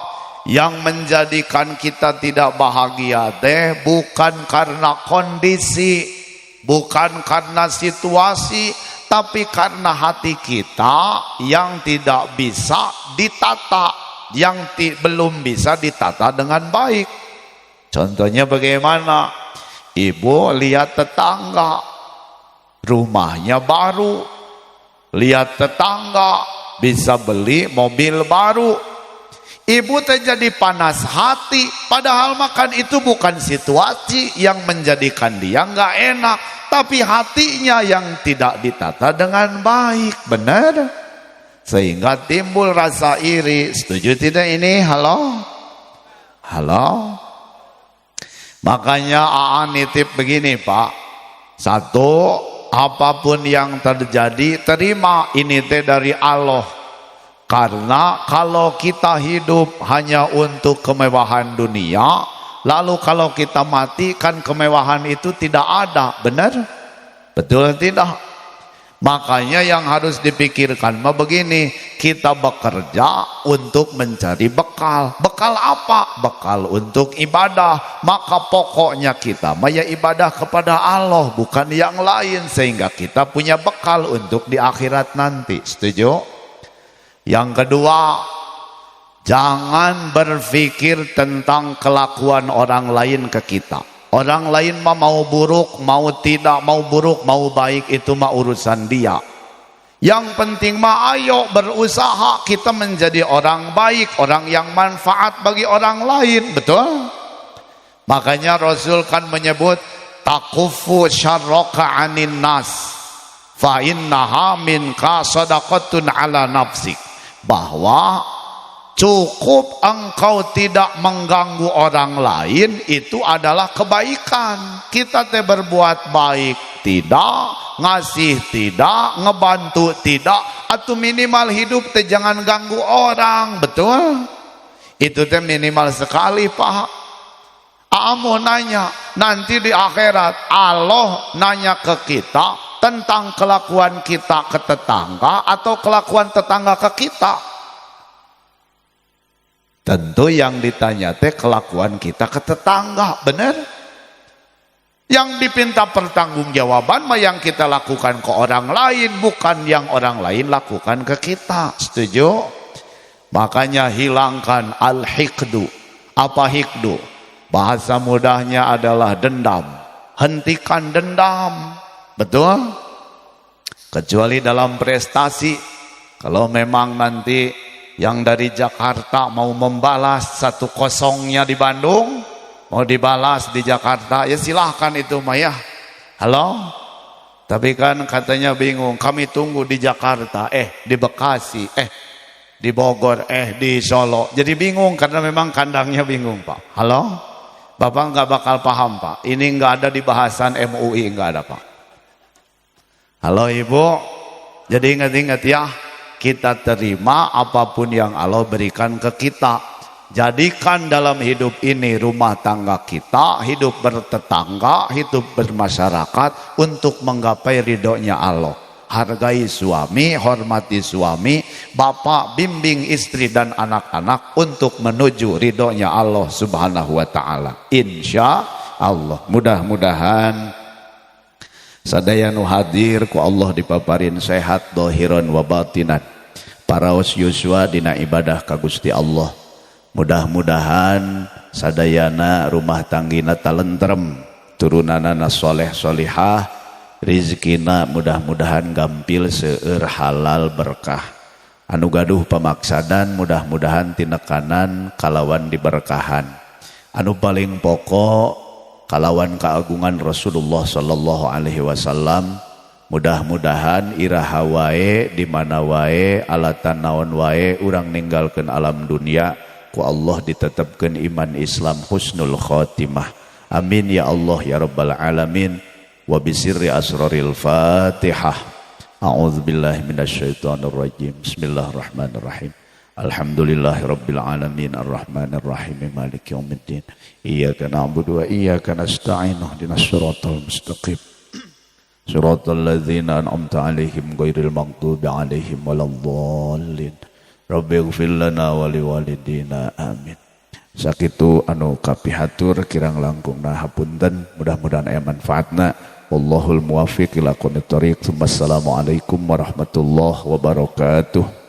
yang menjadikan kita tidak bahagia teh bukan karena kondisi, bukan karena situasi, tapi karena hati kita yang tidak bisa ditata, yang belum bisa ditata dengan baik. Contohnya bagaimana? Ibu lihat tetangga, rumahnya baru. Lihat tetangga, bisa beli mobil baru. Ibu terjadi panas hati, padahal makan itu bukan situasi yang menjadikan dia nggak enak, tapi hatinya yang tidak ditata dengan baik, benar? Sehingga timbul rasa iri. Setuju tidak ini? Halo? Halo? Makanya AA nitip begini Pak. Satu, apapun yang terjadi terima, ini teh dari Allah. Karena kalau kita hidup hanya untuk kemewahan dunia, lalu kalau kita mati kan kemewahan itu tidak ada, benar? Betul tidak? Makanya yang harus dipikirkan mah begini, kita bekerja untuk mencari bekal. Bekal apa? Bekal untuk ibadah. Maka pokoknya kita mah ya ibadah kepada Allah, bukan yang lain, sehingga kita punya bekal untuk di akhirat nanti. Setuju? Yang kedua, jangan berpikir tentang kelakuan orang lain ke kita. Orang lain mah mau buruk, mau tidak, mau buruk, mau baik, itu mah urusan dia. Yang penting mah ayo berusaha kita menjadi orang baik, orang yang manfaat bagi orang lain, betul? Makanya Rasul kan menyebut takufu syarraka anin nas fa innaha minka sadaqatun ala nafsik. Bahwa cukup engkau tidak mengganggu orang lain itu adalah kebaikan. Kita teh berbuat baik tidak, ngasih tidak, ngebantu tidak, atau minimal hidup teh jangan ganggu orang, betul? Itu teh minimal sekali Pak. Mau nanya, nanti di akhirat Allah nanya ke kita, tentang kelakuan kita ke tetangga atau kelakuan tetangga ke kita? Tentu yang ditanya teh kelakuan kita ke tetangga, bener? Yang dipinta pertanggungjawaban mah yang kita lakukan ke orang lain, bukan yang orang lain lakukan ke kita. Setuju? Makanya hilangkan al-hikdu. Apa hikdu? Bahasa mudahnya adalah dendam. Hentikan dendam. Betul? Kecuali dalam prestasi. Kalau memang nanti yang dari Jakarta mau membalas 1-0-nya di Bandung, mau dibalas di Jakarta, ya silahkan itu Maya. Halo? Tapi kan katanya bingung, kami tunggu di Jakarta, di Bekasi, di Bogor, di Solo. Jadi bingung karena memang kandangnya bingung Pak. Halo? Bapak nggak bakal paham Pak. Ini nggak ada di bahasan MUI, nggak ada Pak. Halo Ibu? Jadi ingat-ingat ya, kita terima apapun yang Allah berikan ke kita. Jadikan dalam hidup ini rumah tangga kita, hidup bertetangga, hidup bermasyarakat untuk menggapai ridhonya Allah. Hargai suami, hormati suami, bapak bimbing istri dan anak-anak untuk menuju ridhonya Allah subhanahu wa ta'ala. Insya Allah. Mudah-mudahan sadaya nu hadir ku Allah dipaparin sehat dohiron wa batinan. Paraos yuswa dina ibadah ka Gusti Allah. Mudah-mudahan sadayana rumah tanggina talentrem, turunanana soleh solihah, rizkina mudah-mudahan gampil seueur halal berkah. Anu gaduh pamaksadan mudah-mudahan tinekanan kalawan diberkahan. Anu paling pokok kalawan keagungan Rasulullah sallallahu alaihi wasallam. Mudah-mudahan iraha wae di mana wae alatan naon wae urang ninggalkeun alam dunia ku Allah ditetapkeun iman Islam husnul khotimah. Amin ya Allah ya rabbal alamin. Wa bisirri asraril Fatihah. A'udzubillahi minasyaitonir rajim. Bismillahirrahmanirrahim. Alhamdulillahirabbil alamin arrahmanir rahim maliki yaumiddin. Iyyaka na'budu wa iyyaka nasta'in ihdinas siratal mustaqim. Siratal ladzina an'amta 'alaihim ghairil maghdubi 'alaihim waladdallin. Rabbighfir lana wa liwalidina amin. Sakitu anu kapihatur kirang langkungna hapunten, mudah-mudahan aya manfaatna. Wallahul muwaffiq ila aqwamit thoriq. Wassalamualaikum warahmatullahi wabarakatuh.